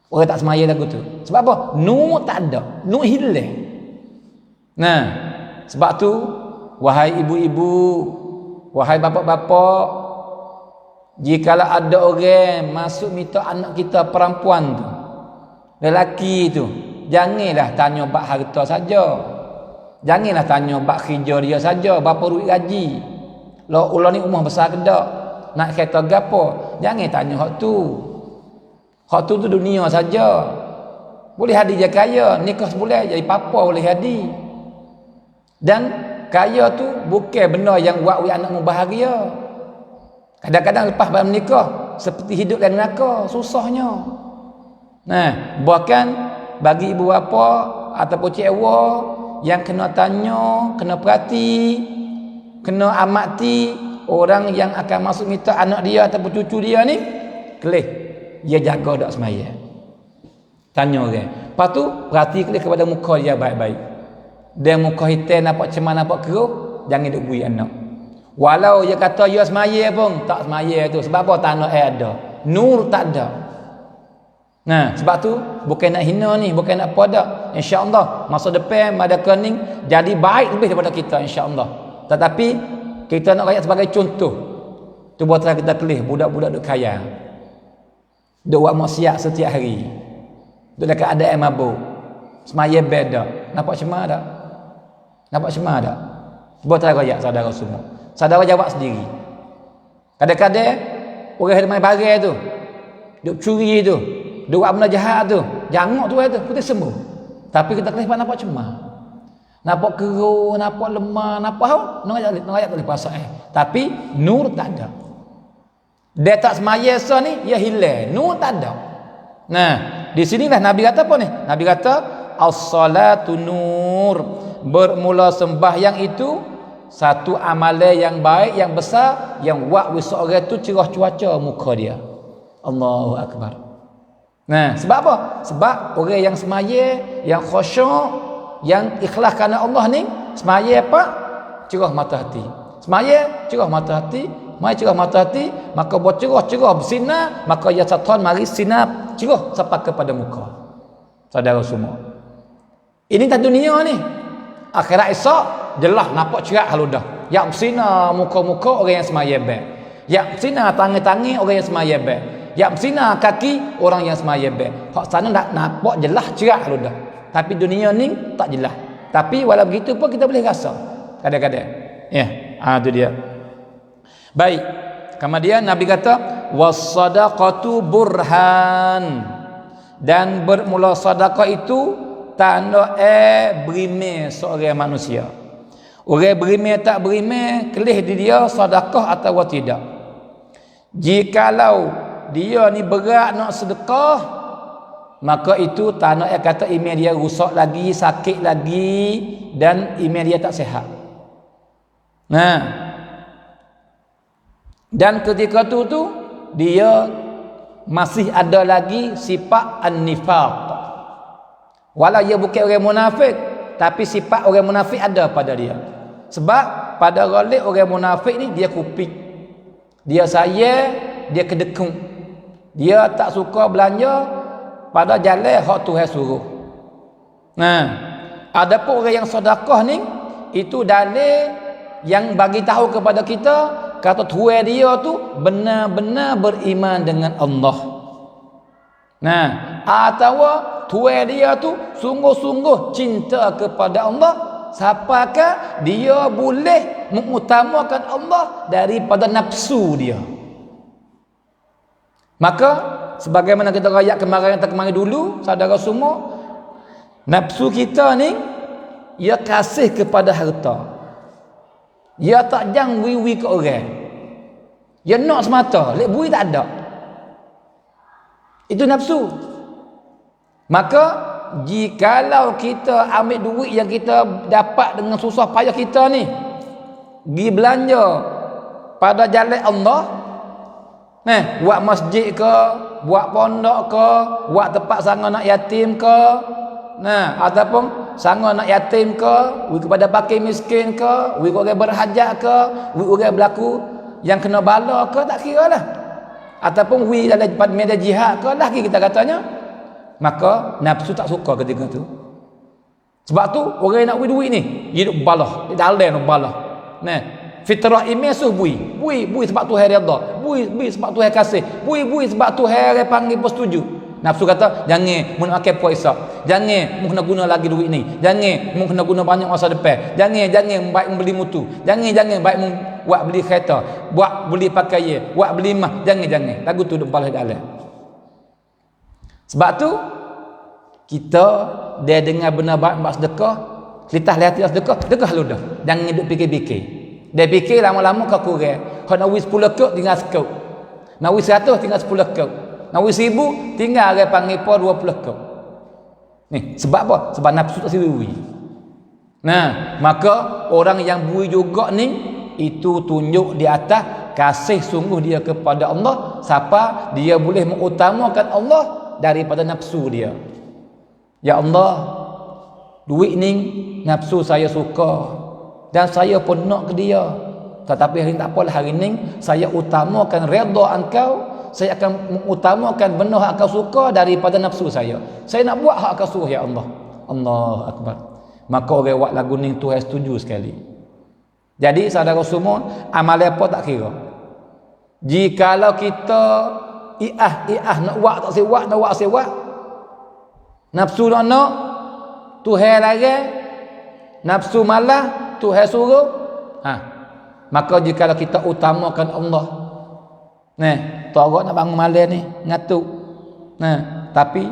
Orang tak semaya lagu tu. Sebab apa? Nur tak ada. Nur hilang. Nah, sebab tu wahai ibu-ibu, wahai bapa-bapa, jikalau ada orang masuk minta anak kita perempuan tu, lelaki tu, janganlah tanya bab harta saja. Janganlah tanya bab kerja dia saja, berapa duit gaji. Lah ulah ni rumah besar ke tak? Nak kereta gapo? Jangan tanya hak tu. Hak tu dunia saja. Boleh hadi je kaya, nikah sebulan jadi papa boleh hadi. Dan kaya tu bukan benda yang buat anakmu bahagia. Kadang-kadang lepas baru menikah seperti hidup dalam neraka, susahnya. Nah, bahkan bagi ibu bapa ataupun cikgu yang kena tanya, kena perhati, kena amati orang yang akan masuk minta anak dia ataupun cucu dia ni, kelih dia jaga dak semaya. Tanya orang. Lepas tu perhati kelih kepada muka dia baik-baik. Dia muka hitam nampak cemas nampak keruh, jangan duk bui anak. Walau dia kata dia semaya pun tak semaya tu. Sebab apa? Tanah air ada, nur tak ada. Nah, sebab tu bukan nak hina ni, bukan nak apa dak. Insya-Allah masa depan ada kening jadi baik lebih daripada kita insya-Allah. Tetapi kita nak rakyat sebagai contoh. Tu buatlah kita kelih budak-budak duk kaya. Duk buat maksiat setiap hari. Duk dekat ada air mabuk. Semaya beda. Nampak cemar tak? Nampak cemar tak? Buatlah rakyat saudara semua. Saudara jawab sendiri. Kadang-kadang orang yang main barang tu, duk curi tu, duk buat benda jahat tu, jangok tu putih sembuh. Tapi kita kelih nampak cemar. Nampak keruh, nampak lemah, nampak apa? Nak ayat tak boleh perasaan. Tapi nur tak ada. Dia tak semaya sah ni, dia hilang. Nur tak ada. Nah, di sinilah Nabi kata apa ni? Nabi kata as-salatu nur. Bermula sembahyang itu satu amalan yang baik, yang besar, yang buat seorang tu cerah cuaca muka dia. Allahu akbar. Nah, sebab apa? Sebab orang yang semaya, yang khusyuk, yang ikhlas kerana Allah ni, semaya apa? Cerah mata hati. Semaya cerah mata hati, mai cerah mata hati, maka buat cerah bersinar, maka ya syaitan mari sinar cerah sampai kepada muka. Saudara semua. Ini tak dunia ni. Akhirat esok jelas nampak cerah haludah. Yang bersinar muka-muka orang yang semaya baik. Yang bersinar tangan-tangan orang yang semaya baik. Yang bersinar kaki orang yang semaya baik. Hak sana nak nampak jelas cerah haludah. Tapi dunia ni tak jelas. Tapi walau begitu pun kita boleh rasa kadang-kadang. Ya, itu dia. Baik. Kemudian Nabi kata was-sadaqatu burhan. Dan bermula sedekah itu tanda berimeh seorang manusia. Orang berimeh tak berimeh, kelih di dia sedekah atau tidak. Jikalau dia ni berat nak sedekah, maka itu tanda kata iman dia rusak lagi, sakit lagi, dan iman dia tak sihat. Nah, dan ketika tu dia masih ada lagi sifat an-nifaq. Walau dia bukan orang munafik, tapi sifat orang munafik ada pada dia. Sebab pada ghalib orang munafik ni dia kupik, dia sayang, dia kedekung, dia tak suka belanja pada jalan hak Tuhan suruh. Nah, adapun orang yang sedekah ni, itu dalil yang bagi tahu kepada kita kata Tuhan dia tu benar-benar beriman dengan Allah. Nah, atau Tuhan dia tu sungguh-sungguh cinta kepada Allah, siapakah dia boleh mengutamakan Allah daripada nafsu dia. Maka sebagaimana kita rakyat kemarin dulu, saudara semua, nafsu kita ni ia kasih kepada harta. Ia tak jang wiwi ke orang. Ia nak semata, lek bui tak ada. Itu nafsu. Maka jikalau kita ambil duit yang kita dapat dengan susah payah kita ni, pergi belanja pada jalan Allah, buat masjid ke, buat pondok ke, buat tempat sangat nak yatim ke, ataupun sangat nak yatim ke, kepada fakir miskin ke, orang berhajat ke, orang berlaku yang kena bala ke, tak kira lah. Ataupun dalam media jihad ke, lagi kita katanya. Maka nafsu tak suka ketika tu. Sebab tu orang yang nak duit ni hidup balah, dalam balah. Nah, fitrah iman suh bui sebab Tuhan redha, bui sebab Tuhan kasih, bui sebab Tuhan panggil bersetuju. Nafsu kata jangan mun makan puasa, jangan mun kena guna lagi duit ni, jangan mun kena guna banyak masa depan, jangan baik beli motor, jangan baik buat beli kereta, buat beli pakaian, buat beli mah, jangan lagu tu duk balah dalam. Sebab tu kita dia dengar benar baik sedekah, kita lihat sedekah lu dah. Jangan duk fikir-fikir. Dia fikir lama-lama kau kurang. Kau nak wis 10 kek tinggal sekep. Nak wis 100 tinggal 10 kek. Nak wis 1000 tinggal orang panggil po 20 kek. Ni sebab apa? Sebab nafsu tak siwi. Nah, maka orang yang bui juga ni itu tunjuk di atas kasih sungguh dia kepada Allah. Siapa dia boleh mengutamakan Allah daripada nafsu dia. Ya Allah, duit ni nafsu saya suka dan saya pun nak ke dia. Tetapi hari ni tak apalah, hari ni saya utamakan redha engkau. Saya akan mengutamakan benda yang engkau suka daripada nafsu saya. Saya nak buat hak engkau suruh, ya Allah. Allahu Akbar. Maka orang buat lagu ni Tuhan setuju sekali. Jadi saudara semua, amal apa tak kira. Jikalau kita nak buat tak sewak, nak buat sewak, nafsu nak Tuhan larang, nafsu malah Tuhan suruh, maka jikalau kita utamakan Allah, tak nak bangun malam ni ngatuk, tapi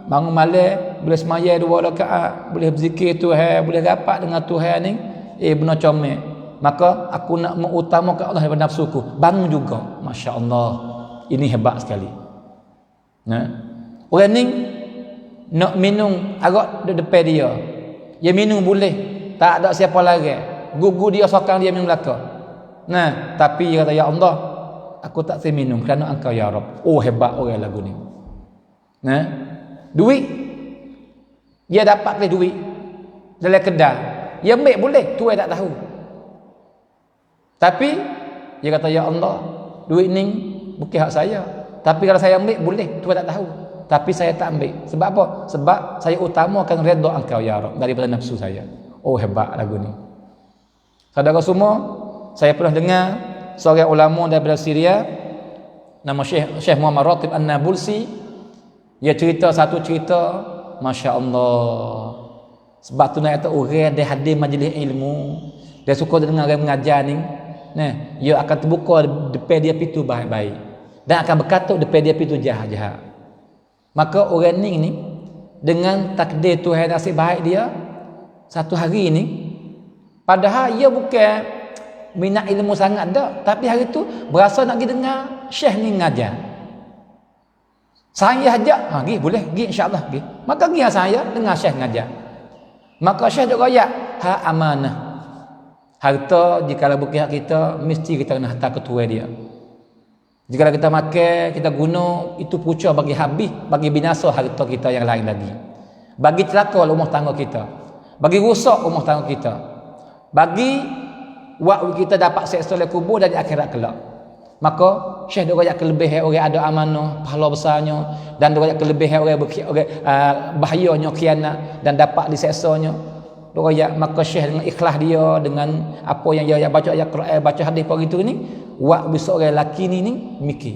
bangun malam boleh semaya 2 rakaat, boleh berzikir Tuhan, boleh rapat dengan Tuhan ni, benar comel, maka aku nak mengutamakan Allah daripada nafsuku, bangun juga. Masya Allah, ini hebat sekali. Orang ni nak minum arak di depan dia, dia minum boleh, tak ada siapa larang, gugu dia sokang dia minum belaka. Tapi dia kata, ya Allah, aku tak saya minum kerana engkau ya Rabb. Oh, hebat orang lagu ni. Duit dia dapat ke duit dalam kedai, dia ambil boleh, Tuhan tak tahu. Tapi dia kata, ya Allah, duit ni bukan hak saya, tapi kalau saya ambil boleh, Tuhan tak tahu. Tapi saya tak ambil. Sebab apa? Sebab saya utamakan redha engkau ya Rabb daripada nafsu saya. Oh, hebat lagu ni. Saudara semua, saya pernah dengar seorang ulama daripada Syria, nama Syekh Muhammad Ratib An-Nabulsi. Dia cerita satu cerita, Masya Allah. Sebab tu nak kata orang dia hadir majlis ilmu, dia suka dengar orang mengajar ni, dia akan terbuka depan dia pintu baik-baik dan akan berkatuk depan dia pintu jahat-jahat. Maka orang ni dengan takdir Tuhan nasib baik dia, satu hari ni, padahal dia bukan minat ilmu sangat dah, tapi hari tu berasa nak pergi dengar Syekh ni ngajar. Saya ajak, pergi boleh, pergi insya-Allah pergi. Maka pergi saya dengar Syekh ngajar. Maka Syekh duk royak, hak amanah. Harta jika bukan hak kita, mesti kita kena hantar ke tuan dia. Jika kita makan, kita guna, itu pucuk bagi habis, bagi binasa harta kita yang lain lagi. Bagi celaka rumah tangga kita. Bagi rusak rumah tangga kita. Bagi waktu kita dapat seksa oleh kubur dan di akhirat kelak. Maka Syekh dia royak kelebihan orang ada amanah, pahala besarnya, dan dia royak kelebihan orang bahayanya khianat dan dapat diseksanya. Dia royak, maka Syekh dengan ikhlas dia, dengan apa yang dia baca ayat Quran, baca hadis pagi tu ni, wak besok orang lelaki ni mikir.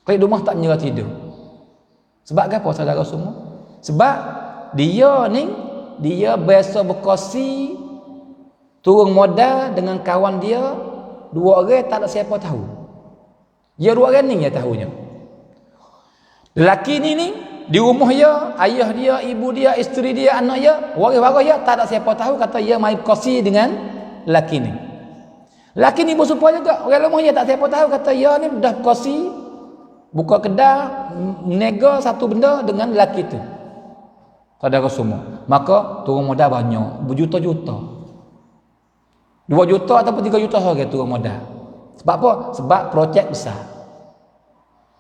Kalau rumah tak menyerah tidur. Sebab apa saudara semua? Sebab dia ni, dia biasa berkongsi turun modal dengan kawan dia, 2 orang tak ada siapa tahu. Dia 2 orang ni yang tahunya. Lelaki ni di rumah dia, ayah dia, ibu dia, isteri dia, anak dia, waris-waris dia tak ada siapa tahu, kata dia main berkongsi dengan lelaki ni. Lelaki ni bersumpah juga, orang rumah dia tak siapa tahu, kata dia ni dah berkongsi, buka kedai, menega satu benda dengan lelaki tu. Saudara semua, maka turun modal banyak, berjuta-juta, 2 juta ataupun 3 juta harga turun modal. Sebab apa? Sebab projek besar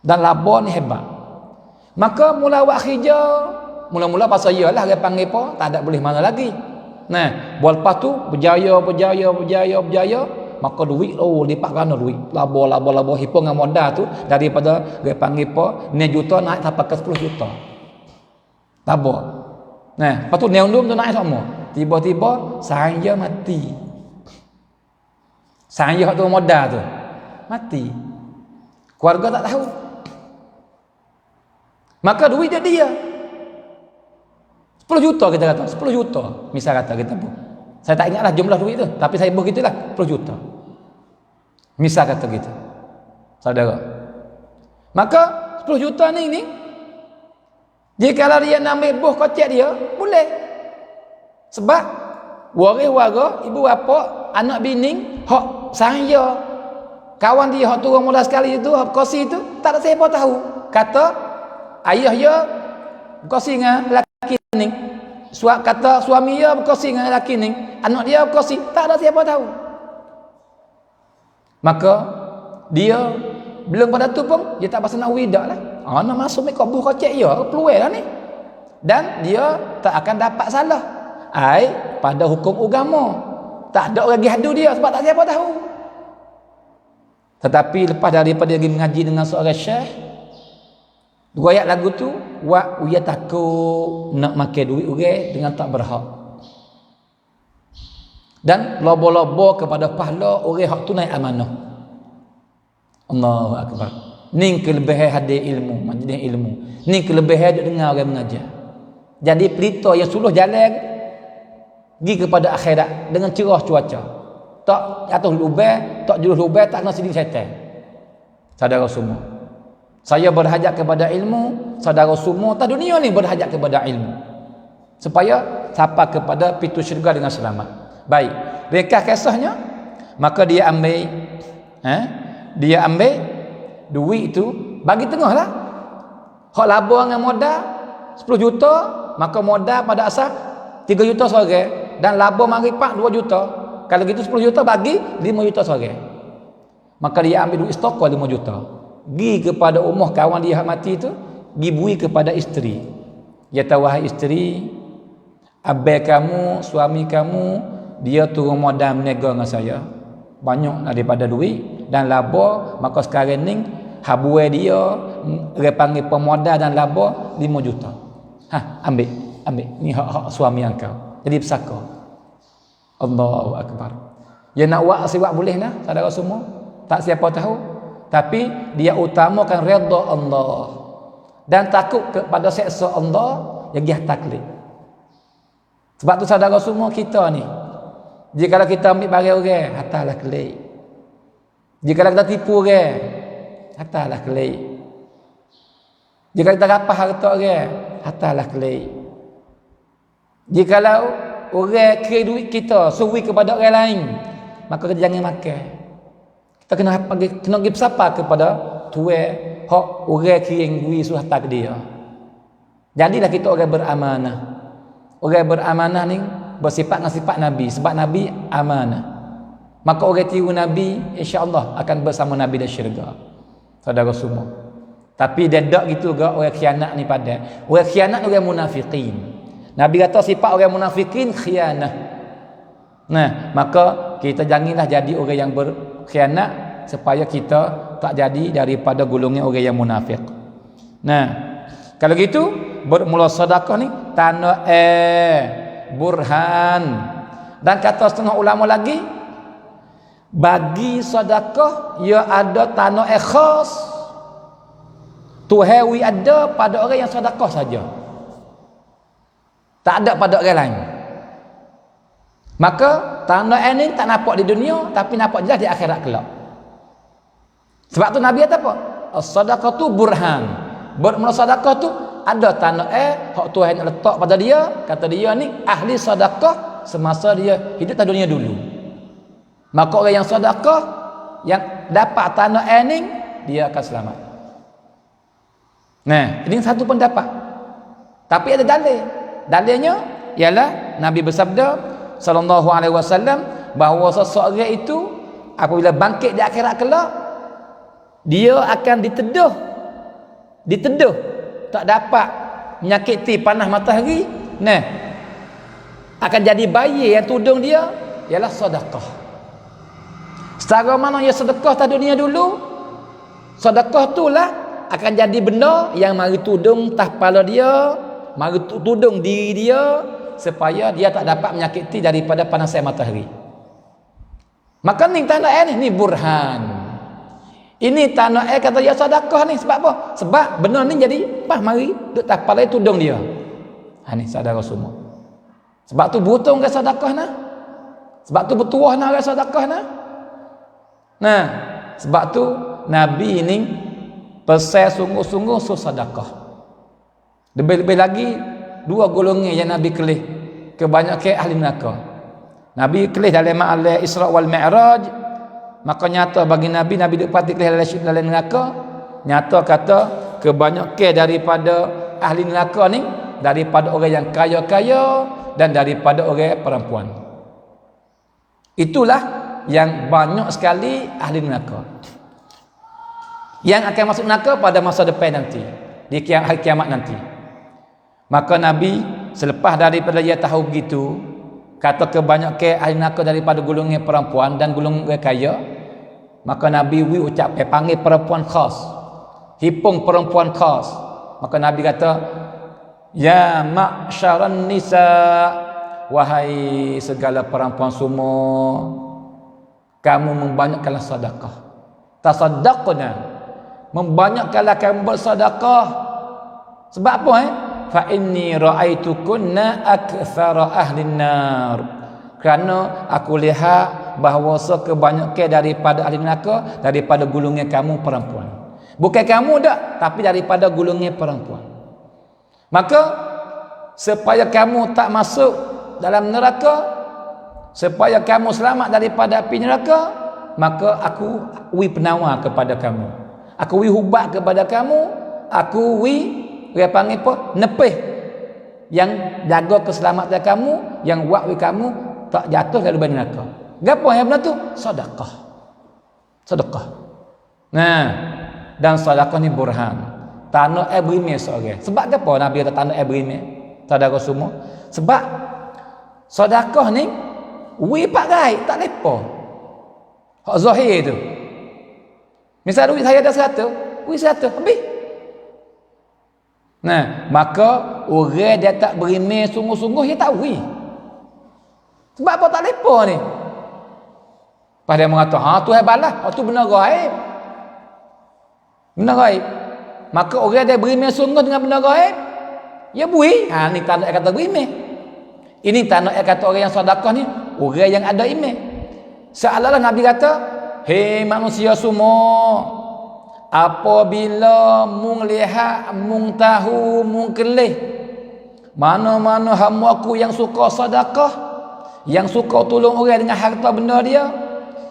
dan laba ni hebat. Maka mula buat kerja, mula-mula pasal ialah dia panggil apa, tak ada boleh mana lagi. Lepas tu berjaya, maka duit lipat ganda duit, laba hitung dengan modal tu, daripada dia panggil apa 9 juta naik sampai ke 10 juta. Tabur. Nah, lepas tu neundum tu naik semua. Tiba-tiba saya mati. Saya tu modal tu mati. Keluarga tak tahu. Maka duit dia 10 juta kita kata, 10 juta misal kata kita buat. Saya tak ingatlah jumlah duit tu, tapi saya buat gitulah 10 juta. Misal kata gitu. Saudara. Maka 10 juta ni jika dia nak ambil buah kocek dia, boleh. Sebab waris warga, ibu bapa, anak bini, hak saya, kawan dia hak turun mula sekali itu, hak kosi itu, tak ada siapa tahu. Kata ayah dia berkongsi dengan lelaki ni. Kata suami dia berkongsi dengan lelaki ni. Anak dia berkongsi, tak ada siapa tahu. Maka dia belum pada tu pun dia tak pasal nak widak lah. Nak masuk make buh kocek dia, peluang lah ni. Dan dia tak akan dapat salah. Pada hukum agama. Tak ada orang gihadu dia sebab tak siapa tahu. Tetapi lepas daripada dia mengaji dengan seorang syekh, dua ayat lagu tu, wa uya takut nak makan duit orang dengan tak berhak. Dan lobo-lobo kepada pahala orang hak tunai amanah. Allahu akbar. Ni kelebihan hadir ilmu, majlis ilmu. Ni kelebihan duk dengar orang mengajar. Jadi pelita yang suluh jalan pergi kepada akhirat dengan cerah cuaca. Tak atas lubang, tak jurus lubang, tak kena siding syaitan. Saudara semua, saya berhajat kepada ilmu, saudara semua tak dunia ni berhajat kepada ilmu. Supaya sampai kepada pintu syurga dengan selamat. Baik, ringkas kisahnya, maka dia ambil duit itu bagi tengah lah. Hak laba dengan modal 10 juta, maka modal pada asal 3 juta seorang dan laba mari pak 2 juta. Kalau gitu 10 juta bagi 5 juta seorang. Maka dia ambil duit stok 5 juta. Gi kepada umah kawan dia hak mati tu, gi bui kepada isteri. Dia tahu, wahai isteri, abai kamu, suami kamu, dia turun modal menega dengan saya. Banyak daripada duit dan laba, maka sekarang ni habuai dia dia panggil pemodal dan laba 5 juta. Ambil ni hak suami engkau. Jadi pesaka. Allahu akbar. Dia nak buat siwak boleh lah, saudara semua. Tak siapa tahu. Tapi dia utamakan redha Allah dan takut kepada seksa Allah yang dia taklid. Sebab tu saudara semua kita ni, jika kita ambil barang orang, hatalah kelik. Jika kita tipu orang, hatalah kelik. Jika kita rapah harta orang, hatalah kelik. Jikalau orang kira duit kita suwi kepada orang lain, maka kita jangan makan. Kita kena pergi bersapa kepada tuan hak orang kira duit suruh tak dia. Jadilah kita orang beramanah. Orang beramanah ni bersifat dengan sifat Nabi, sebab Nabi amanah. Maka orang tiru Nabi, insya-Allah akan bersama Nabi di syurga. Saudara semua. Tapi dia tak gitu juga orang khianat ni pada. Orang khianat orang munafikin. Nabi kata sifat orang munafikin khianah. Nah, maka kita janganlah jadi orang yang berkhianat supaya kita tak jadi daripada golongan orang yang munafik. Nah, kalau gitu bermula sedekah ni tanda burhan. Dan kata setengah ulama lagi, bagi sedekah ia ada tanda khas. Tuhan ada pada orang yang sedekah saja. Tak ada pada orang lain. Maka tanda ini tak nampak di dunia, tapi nampak jelas di akhirat kelak. Sebab tu Nabi kata apa? As-sadaqatu burhan. Bermula sedekah tu ada tanda hak Tuhan letak pada dia. Kata dia ni ahli sedekah semasa dia hidup di dunia dulu. Maka orang yang sedekah yang dapat tanda ini, dia akan selamat. Nah, ini satu pendapat. Tapi ada dalil. Dalilnya ialah Nabi bersabda sallallahu alaihi wasallam bahawa seseorang itu apabila bangkit di akhirat kelak, dia akan diteduh tak dapat menyakiti panas matahari. Nah, akan jadi bayi yang tudung dia ialah sedekah. Secara mana dia sedekah pada dunia dulu, sedekah itulah akan jadi benda yang mari tudung tah kepala dia mari tudung diri dia supaya dia tak dapat menyakiti daripada panasnya matahari. Maka ni tanda air ni burhan. Ini tanah air kata ya sedekah ni sebab apa? Sebab benar ni jadi pas mari duk tapal tudung dia. Ha ni saudara semua. Sebab tu butung ke sedekah nah. Sebab tu bertuah nak ke sedekah nah. Nah, sebab tu Nabi ni pesan sungguh-sungguh sedekah. Lebih-lebih lagi dua golongan yang Nabi kelih kebanyakan ahli neraka. Nabi kelih dalam ma'al Isra wal Mi'raj. Maka nyata bagi Nabi dapati dalam neraka. Nyata kata kebanyakan daripada ahli neraka ni daripada orang yang kaya-kaya dan daripada orang perempuan. Itulah yang banyak sekali ahli neraka yang akan masuk neraka pada masa depan nanti, di hari kiamat nanti. Maka Nabi selepas daripada dia tahu begitu, kata kebanyakan ahli neraka daripada golongan perempuan dan golongan kaya, maka Nabi ucap panggil perempuan khas, hipung perempuan khas. Maka Nabi kata, ya ma'syaran nisa, wahai segala perempuan semua, kamu membanyakkanlah sedekah. Tasaddaqna, membanyakkanlah kamu bersedekah. Sebab apa fa inni ra'aitukunna aktsara ahlin nar, kerana aku lihat bahawa kebanyakan daripada ahli neraka daripada golongan kamu perempuan. Bukan kamu dak, tapi daripada golongan perempuan. Maka supaya kamu tak masuk dalam neraka, supaya kamu selamat daripada api neraka, maka aku penawar kepada kamu, aku hubat kepada kamu, aku dia panggil apa? Nepih yang jaga keselamatan kamu, yang buat kamu tak jatuh dari neraka. Gapo yang benar tu? Sedekah. Sedekah. Nah, dan sedekah ni burhan. Tanah air berimeh seorang. Sebab gapo Nabi kata tanah air berimeh? Saudara semua. Sebab sedekah ni pak gai, tak lepa. Hak zahir tu. Misal duit saya ada 100, 100 habis. Nah, maka orang dia tak berimeh sungguh-sungguh dia tak wi. Sebab apa tak lepa ni? Pada mengata, tu hai balas, tu benar gaib. Benar gaib. Maka orang dia berimeh sungguh dengan benar gaib, ya bui. Ni tanda kata berimeh. Ini tanda kata orang yang sedekah ni, orang yang ada imeh. Seolah-olah Nabi kata, hei manusia semua, apabila mung lihat, mung tahu, mung kelih mana-mana hamba-Ku yang suka sedekah, yang suka tolong orang dengan harta benda dia,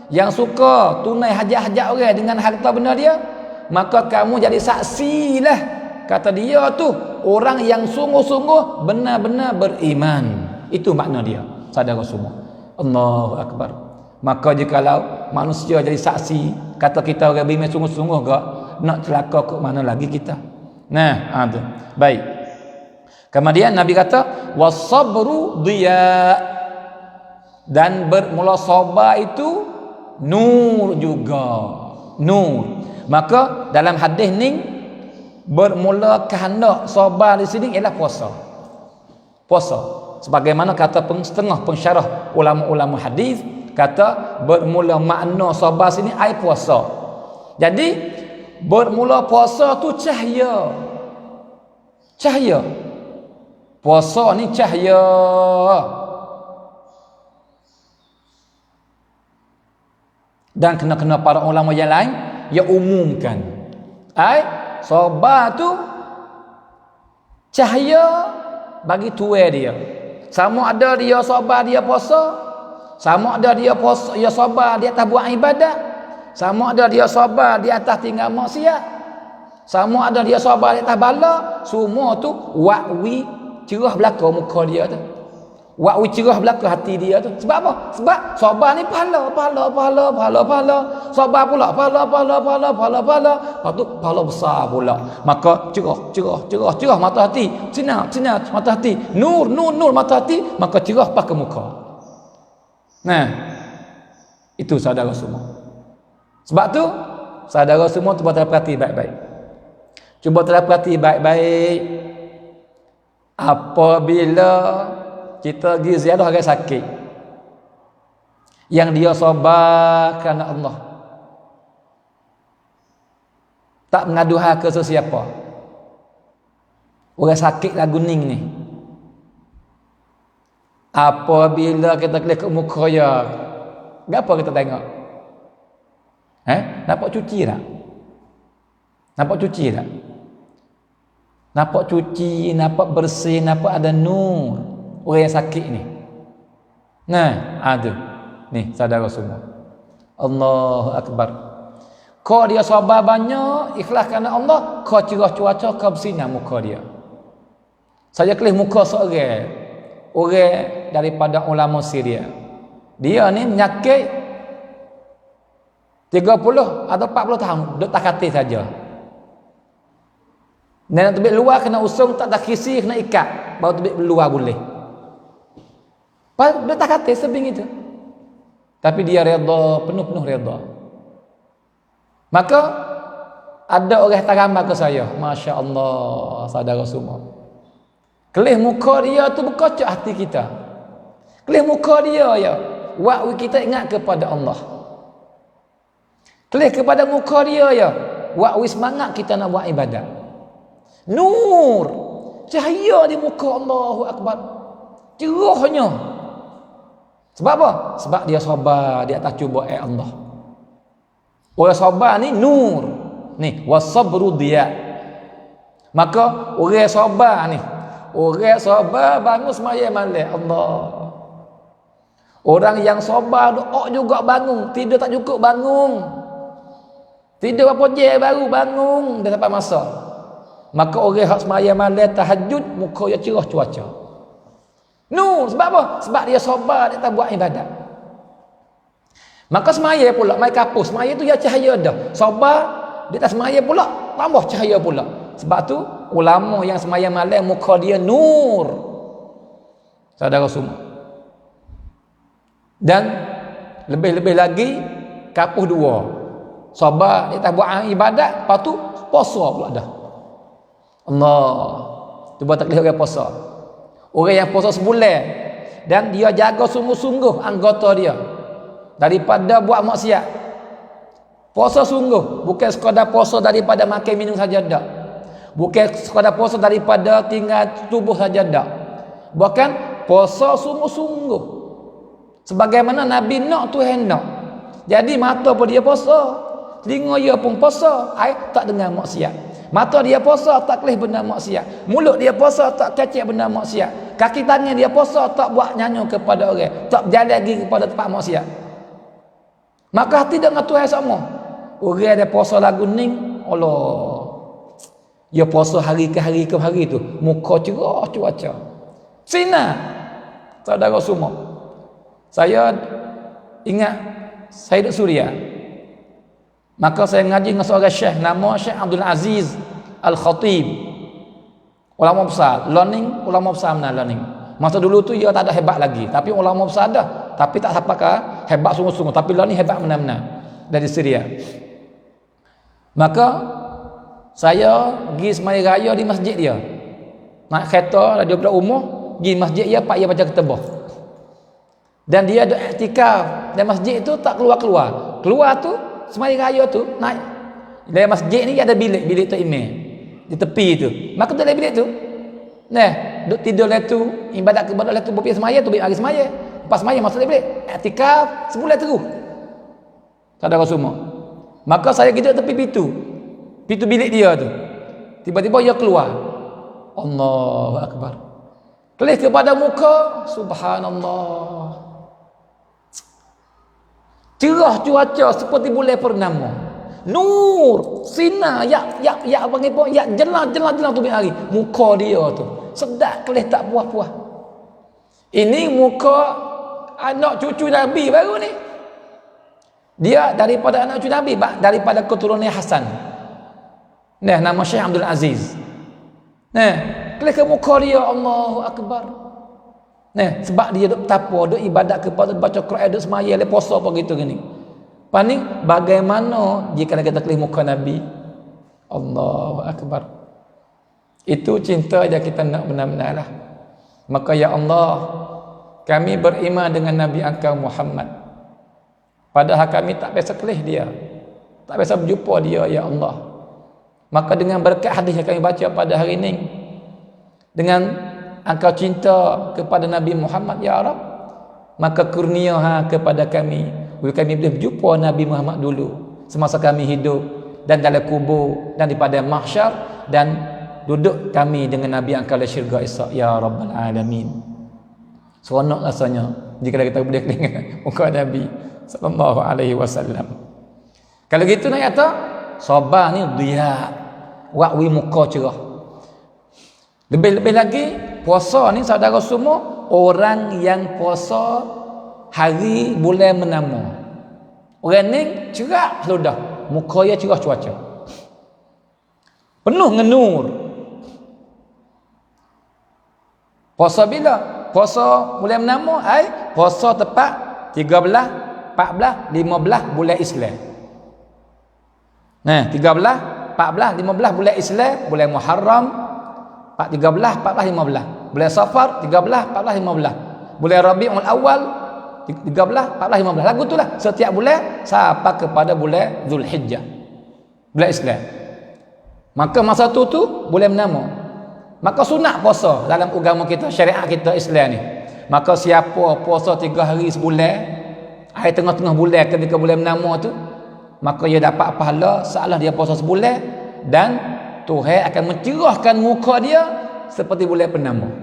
yang suka tunai hajat-hajat orang dengan harta benda dia, maka kamu jadi saksilah, kata dia tu, orang yang sungguh-sungguh benar-benar beriman. Itu makna dia, saudara semua. Allahu Akbar. Maka jikalau manusia jadi saksi, kata kita orang beriman sungguh-sungguh gak, nak celaka ke mana lagi kita. Nah, tu. Baik. Kemudian Nabi kata, was-sabru diya, dan bermula sabar itu nur juga. Nur. Maka dalam hadis ni bermula kehendak sabar di sini ialah puasa. Puasa. Sebagaimana kata setengah pensyarah ulama-ulama hadis, kata bermula makna sabar sini ai puasa. Jadi bermula puasa tu cahaya. Cahaya. Puasa ni cahaya. Dan kena-kena para ulama yang lain yang umumkan, ai sabar tu cahaya bagi tuai dia. Sama ada dia sabar dia puasa, sama ada dia puasa dia sabar dia atas buat ibadat, sama ada dia sabar di atas tinggal maksiat, sama ada dia sabar di atas bala, semua tu wakwi cerah belaka muka dia tu, wakwi cerah belaka hati dia tu. Sebab apa? Sebab sabar ni pahala. Sabar pula pahala. Lepas tu pahala besar pula. Maka cerah mata hati, sinar mata hati, nur mata hati, maka cerah pakai muka. Nah, itu saudara semua. Sebab tu saudara semua cuba terperhati baik-baik. Cuba terperhati baik-baik. Apabila kita pergi ziarah orang sakit yang dia sabar kerana Allah, tak mengadu hal ke sesiapa, orang sakit lagu ning ni, apabila kita klik ke muka dia, apa kita tengok? Nampak cuci tak? Nampak cuci tak? Nampak cuci, nampak bersih, nampak ada nur orang yang sakit ni. Nah, ada. Ni saudara semua. Allahu Akbar. Kau dia sabar banyak, ikhlas kerana Allah, kau cerah cuaca, kau bersinar muka dia. Saya kelih muka seorang daripada ulama Syria. Dia ni menyakit 30 atau 40 tahun, duduk tak kati saja. Dan nak terbit luar kena usung, tak ada kisi kena ikat, baru terbit luar boleh. Dia tak kata sebing itu. Tapi dia redha, penuh-penuh redha. Maka ada orang taramah ke saya, Masya Allah, saudara semua. Kelih muka dia tu berkocok hati kita. Kelih muka dia ya, buat kita ingat kepada Allah. Kelih kepada muka dia ya, buat semangat kita nak buat ibadat. Nur, cahaya di muka, Allahu Akbar, cerahnya. Sebab apa? Sebab dia sabar di atas cubaan Allah. Orang sabar ni nur, ni wasabru dia. Maka orang sabar ni, orang sabar bangun sembahyang malam, Allah. Orang yang sabar doa juga bangun, tidur tak cukup bangun, tidur apa je baru bangun dah dapat masa. Maka orang hak sembahyang malam tahajud, muka dia cerah cuaca. Nur, sebab apa? Sebab dia sabar, dia tak buat ibadat. Maka sembahyang pula, mai kapus. Sembahyang tu dia cahaya dah. Sabar, dia tak sembahyang pula, tambah cahaya pula. Sebab tu ulama yang sembahyang malam muka dia nur. Saudara semua. Dan lebih-lebih lagi kapus dua. Sabar, dia tak buat ibadat, lepas tu puasa pula dah. Allah, tu buat taklif orang puasa. Orang yang puasa sebulan dan dia jaga sungguh-sungguh anggota dia daripada buat maksiat. Puasa sungguh, bukan sekadar puasa daripada makan minum saja dak. Bukan sekadar puasa daripada tinggal tubuh saja dak. Bahkan puasa sungguh-sungguh. Sebagaimana Nabi nak, Tuhan nak. Jadi mata pun dia puasa, telinga dia pun puasa, tak dengar maksiat. Mata dia puasa, tak kelih benda maksiat. Mulut dia puasa, tak kecek benda maksiat. Kaki tangan dia puasa, tak buat nyanyi kepada orang, tak berjalan lagi kepada tempat maksiat. Maka hati dengan Tuhan sama. Orang dia puasa lagu ning, Allah, dia puasa hari ke hari ke hari tu, muka cerah cuaca, sinar. Saudara semua, saya ingat saya duduk Suria. Maka saya ngaji dengan seorang syekh, nama Syekh Abdul Aziz Al-Khatib. Ulama besar, learning, ulama besar mana learning. Masa dulu tu dia tak ada hebat lagi, tapi ulama besar dah, tapi tak siapakah hebat sungguh-sungguh, tapi learning hebat mana-mana dari Syria. Maka saya pergi sembahyang raya di masjid dia. Naik kereta dari budak umur, pergi masjid dia, pak dia baca ketubah. Dan dia ada iktikaf dan masjid itu tak keluar-keluar. Keluar tu sembahyang raya tu naik. Dari masjid ni ada bilik tu imam di tepi tu. Maka dalam bilik tu, duk tidur lah tu, ibadat kepada lah tu, berpiak sembahyang tu, hari sembahyang. Lepas sembahyang masuk dalam bilik, iktikaf sebulan terus. Saudara semua. Maka saya duduk tepi pintu bilik dia tu. Tiba-tiba dia keluar. Allahu Akbar. Kelih kepada muka, subhanallah. Cerah cuaca seperti bulan purnama. Nur, sinar, ya panggil apa? Ya jelas tu hari. Muka dia tu sedap, kelih tak puas-puas. Ini muka anak cucu Nabi baru ni. Dia daripada anak cucu Nabi, daripada keturunan Hasan. Nah, nama Syekh Abdul Aziz. Nah, kelih ke muka dia, Allahu Akbar. Nah, sebab dia duk tapa, duk ibadat kepada, baca Quran, duk semaya, le puasa apa gitu gini. Paning bagaimana jika kita kelih muka Nabi? Allahu Akbar. Itu cinta je kita nak benar-benar lah. Maka ya Allah, kami beriman dengan Nabi Engkau Muhammad, padahal kami tak biasa kelih dia, tak biasa berjumpa dia ya Allah. Maka dengan berkat hadis yang kami baca pada hari ini, dengan Engkau cinta kepada Nabi Muhammad ya Rabb, maka kurnia kepada kami, boleh kami boleh berjumpa Nabi Muhammad dulu semasa kami hidup, dan dalam kubur, dan di padang mahsyar, dan duduk kami dengan Nabi Engkau dalam syurga Isra ya Rabbal Alamin. Seronok rasanya jika kita boleh ingat muka Nabi sallallahu alaihi wasallam. Kalau gitu nak kata sabar ni dia wakwi muka cerah. Lebih-lebih lagi puasa ni saudara semua, orang yang puasa hari bulan menama, orang ni cerah sudah, muka dia cerah cuaca, penuh dengan nur. Puasa bila? Puasa bulan menama ai puasa tepat 13, 14, 15 bulan Islam. Nah, 13, 14, 15 bulan Islam, bulan Muharram 13, 14, 15. Bulan Safar 13, 14, 15. Bulan Rabiul Awal 13, 14, 15. Lagu itulah setiap bulan sampai kepada bulan Zulhijjah, bulan Islam. Maka masa tu bulan menama. Maka sunat puasa dalam agama kita, syariat kita Islam ni. Maka siapa puasa 3 hari sebulan, hari tengah-tengah bulan ketika bulan menama tu, maka dia dapat pahala seolah dia puasa sebulan, dan Tuhan akan mencerahkan muka dia seperti bulan purnama.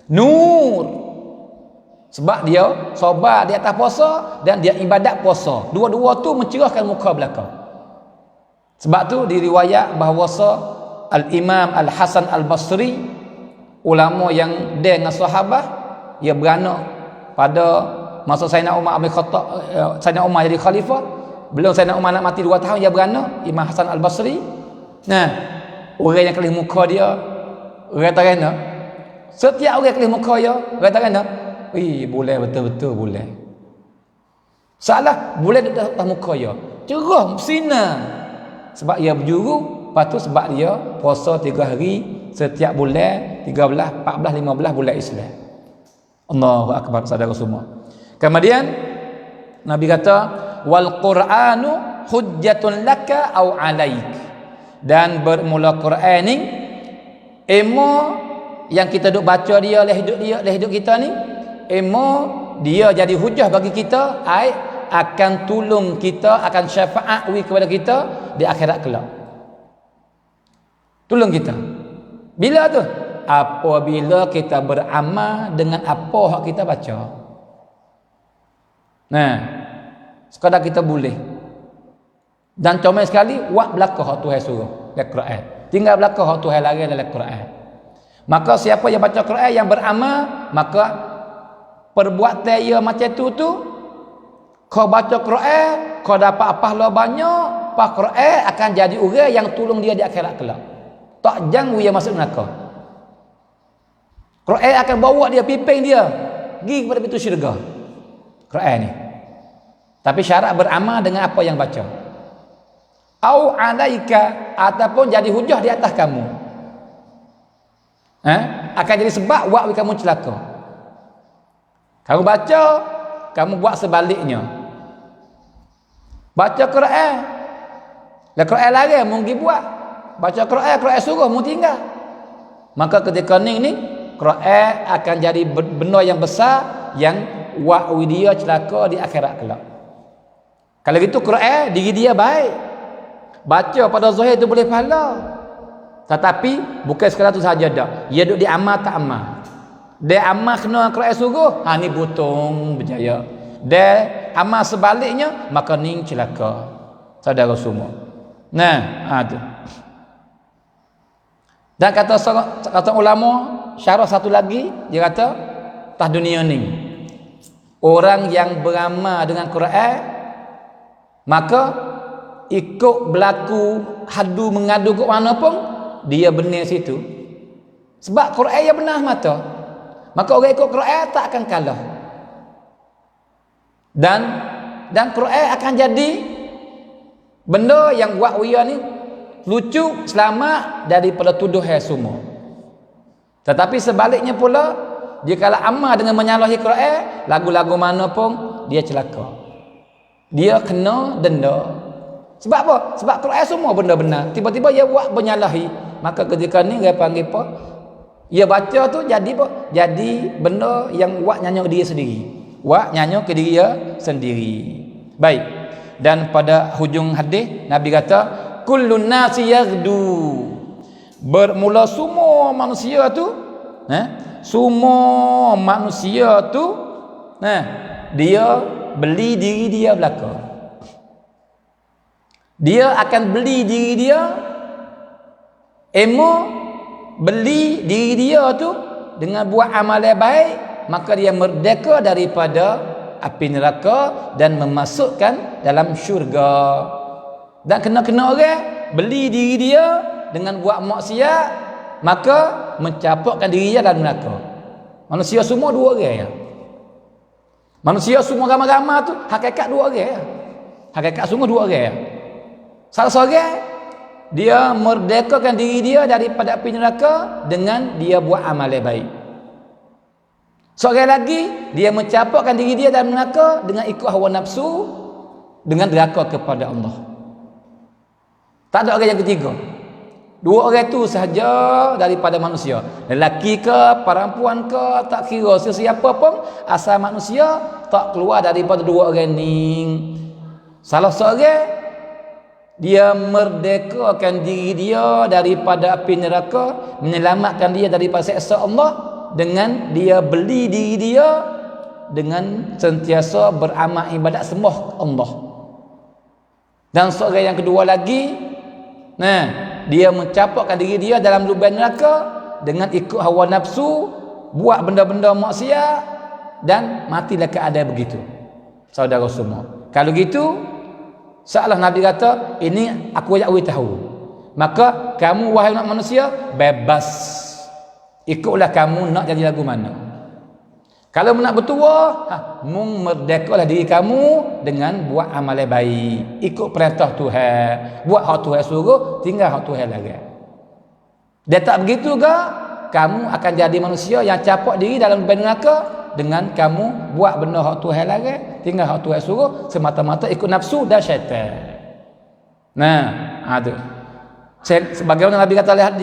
Nur. Sebab dia sabar di atas puasa dan dia ibadat puasa. Dua-dua tu mencerahkan muka belakang. Sebab tu diriwayat bahawa Al-Imam Al-Hasan Al-Basri, ulama yang dengan sahabat, ia beranak pada masa Sayyidina Umar bin Khattab, Sayyidina Umar jadi khalifah. Belum Sayyidina Umar nak mati 2 tahun, dia beranak Imam Hasan Al-Basri. Nah, orang yang kelih muka dia, orang tak kena. Setiap orang kelih muka dia, orang tak kena. Boleh betul-betul boleh. Salah, boleh duduk atas muka dia. Cerah, bersinar. Sebab ia berjuru. Lepas tu sebab dia puasa 3 hari setiap bulan 13, 14, 15 bulan Islam. Allahu Akbar saudara semua. Kemudian Nabi kata wal Qur'anu hujjatun laka au alaik. Dan bermula Quran ni emo yang kita duk baca dia oleh hidup kita ni, emo dia jadi hujah bagi kita, ai akan tolong kita, akan syafaat kepada kita di akhirat kelak. Tolong kita. Bila tu? Apabila kita beramal dengan apa yang kita baca. Nah, sekadar kita boleh. Dan comel sekali buat belaka hak Tuhan suruh dalam Quran. Tinggal belaka hak Tuhan larang dalam Quran. Maka siapa yang baca Quran yang beramal, maka perbuatan dia macam tu kau baca Quran, kau dapat pahala banyak, pak Quran akan jadi orang yang tolong dia di akhirat kelak. Tak janggu dia masuk neraka. Quran akan bawa dia, pimpin dia pergi kepada pintu syurga. Quran ni. Tapi syarat beramal dengan apa yang baca. Au alaika, ataupun jadi hujah di atas kamu. Akan jadi sebab buat kamu celaka. Kamu baca, kamu buat sebaliknya. Baca Quran. Lah Quran larang mu pergi buat. Baca Quran, Quran suruh mu tinggal. Maka ketika ni Quran akan jadi benda yang besar yang buat dia celaka di akhirat kelak. Kalau gitu Quran diri dia baik. Baca pada zahir tu boleh pahala. Tetapi bukan sekadar tu saja dak. Dia duk diamal tak amal. Dia amal kena Quran suruh, ni butung berjaya. Dia amal sebaliknya, maka ni celaka. Saudara semua. Nah, tu. Dan kata ulama syarah satu lagi, dia kata tah dunia ni orang yang beramal dengan Quran, maka ikut berlaku hadu mengadu ke mana pun dia benar situ. Sebab Quran yang benar mata, maka orang ikut Quran tak akan kalah. Dan Quran akan jadi benda yang buat dia ni lucu, selamat daripada tuduh semua. Tetapi sebaliknya pula, dia kalau amal dengan menyalahi Quran, lagu-lagu mana pun dia celaka. Dia kena denda. Sebab apa? Sebab Quran semua benda benar. Tiba-tiba dia buat menyalahi. Maka ketika ni dia panggil apa? Dia baca tu jadi apa? Jadi benda yang buat nyanyi ke dia sendiri. Buat nyanyi ke dia sendiri. Baik. Dan pada hujung hadis Nabi kata, kullun nasi yaghdu. Bermula semua manusia tu, semua manusia tu, dia beli diri dia belaka. Dia akan beli diri dia, beli diri dia tu dengan buat amal yang baik, maka dia merdeka daripada api neraka dan memasukkan dalam syurga. Dan kena-kena orang beli diri dia dengan buat maksiat, maka mencapukkan diri dia dalam neraka. Manusia semua dua orang ya. Manusia semua ramai-ramai tu hakikat dua orang ya. Hakikat semua dua orang ya. Salah seorang dia merdekakan diri dia daripada api neraka dengan dia buat amal yang baik. Seorang lagi dia mencapukkan diri dia dalam neraka dengan ikut hawa nafsu, dengan deraka kepada Allah. Tak ada orang yang ketiga. Dua orang itu sahaja daripada manusia. Lelaki ke, perempuan ke, tak kira sesiapa pun, asal manusia tak keluar daripada dua orang ni. Salah seorang dia merdekakan diri dia daripada api neraka, menyelamatkan dia daripada siksa Allah dengan dia beli diri dia dengan sentiasa beramal ibadat sembah Allah. Dan seorang yang kedua lagi, dia mencapukkan diri dia dalam lubang neraka dengan ikut hawa nafsu, buat benda-benda maksiat dan matilah keadaan begitu. Saudara semua, kalau gitu seolah Nabi kata, ini aku ajak tahu. Maka kamu wahai umat manusia, bebas. Ikutlah kamu nak jadi lagu mana. Kalau nak bertuah, merdekalah diri kamu dengan buat amal yang baik. Ikut perintah Tuhan. Buat hak Tuhan suruh, tinggal hak Tuhan lagi. Dia tak begitu ke? Kamu akan jadi manusia yang capuk diri dalam neraka dengan kamu buat benda hak Tuhan lagi, tinggal hak Tuhan suruh, semata-mata ikut nafsu dan syaitan. Tu. Sebagaimana Nabi kata lihat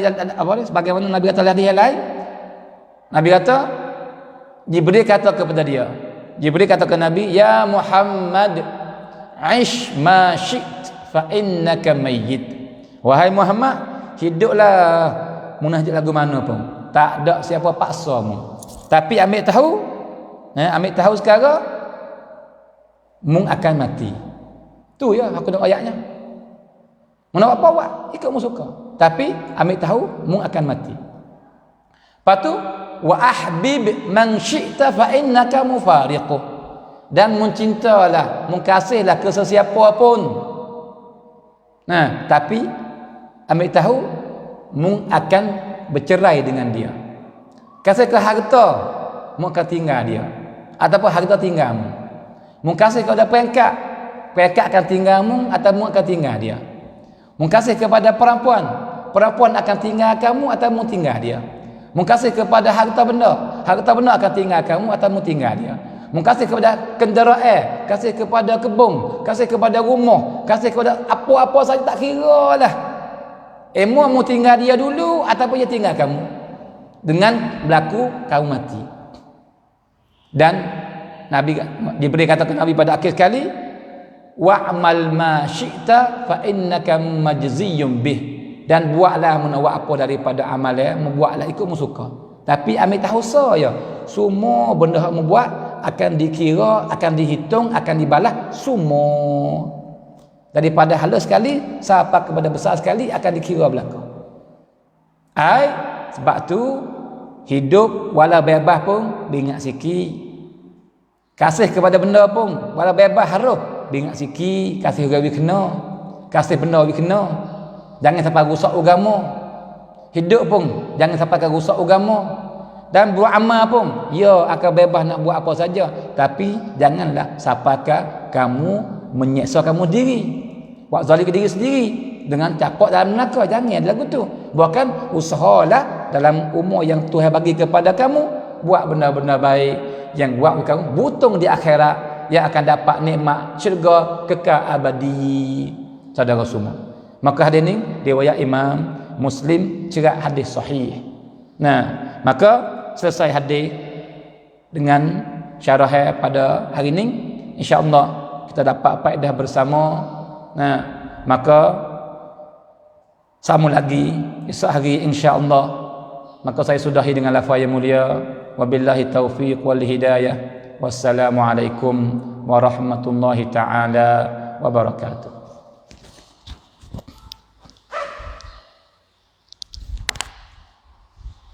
sebagaimana Nabi kata lihat di yang lain. Nabi kata, Jibril kata kepada dia. Jibril kata ke Nabi, "Ya Muhammad, aish ma syi't fa innaka mayyit." Wahai Muhammad, hiduplah munah lagu mana pun. Tak ada siapa paksamu. Tapi ambil tahu sekarang mung akan mati. Tu ya aku nak ayatnya. Mana apa buat? Ikut mu suka. Tapi ambil tahu mung akan mati. Lepas tu wa ahbib man syi'ta fa innaka mufariquh. Dan mencintalah, mengkasihlah ke sesiapa pun. Tapi ambil tahu mung akan bercerai dengan dia. Kasih ke harta, mu akan tinggal dia. Ataupun harta tinggal mu. Mu kasih kepada pengkat akan tinggal mu atau mu akan tinggal dia. Mu kasih kepada perempuan akan tinggal kamu atau mu tinggal dia. Mu kasih kepada harta benda akan tinggal kamu atau mu tinggal dia. Mu kasih kepada kenderaan, kasih kepada kebun, kasih kepada rumah, kasih kepada apa-apa saja tak kira lah. Mu tinggal dia dulu ataupun dia tinggal kamu. Dengan berlaku kamu mati. Dan Nabi diberi kata ke Nabi pada akhir sekali, wa'mal ma syi'ta fa innaka majziyun bih. Dan buatlah menawak apa daripada amal membuatlah ikut mu suka. Tapi ambil tahu saya semua benda yang mu buat akan dikira, akan dihitung, akan dibalas semua. Daripada halus sekali sampai kepada besar sekali akan dikira belaka. Sebab tu hidup walau bebas pun beringat sikit. Kasih kepada benda pun walau bebas harus beringat sikit. Kasih orang kena, kasih benda kena. Jangan sampai rusak agama. Hidup pun jangan sampai rusak agama. Dan buat amal pun ya akan bebas nak buat apa saja, tapi janganlah sampai kamu menyeksa kamu diri, buat zalim ke diri sendiri. dengan cakap dalam neraka. Jangan lagu tu. Bahkan usahalah dalam umur yang Tuhan bagi kepada kamu, buat benda-benda baik yang buat kamu butung di akhirat, yang akan dapat nikmat syurga kekal abadi. Saudara semua, maka hadis ni riwayat Imam Muslim, cerak hadis sahih. Nah, maka selesai hadis dengan syarah pada hari ini, insya-Allah kita dapat faedah bersama. Nah, maka sambung lagi esok hari insya-Allah. Maka saya sudahi dengan lafaz yang mulia, wabillahi taufiq wal hidayah. Wassalamualaikum warahmatullahi taala wabarakatuh.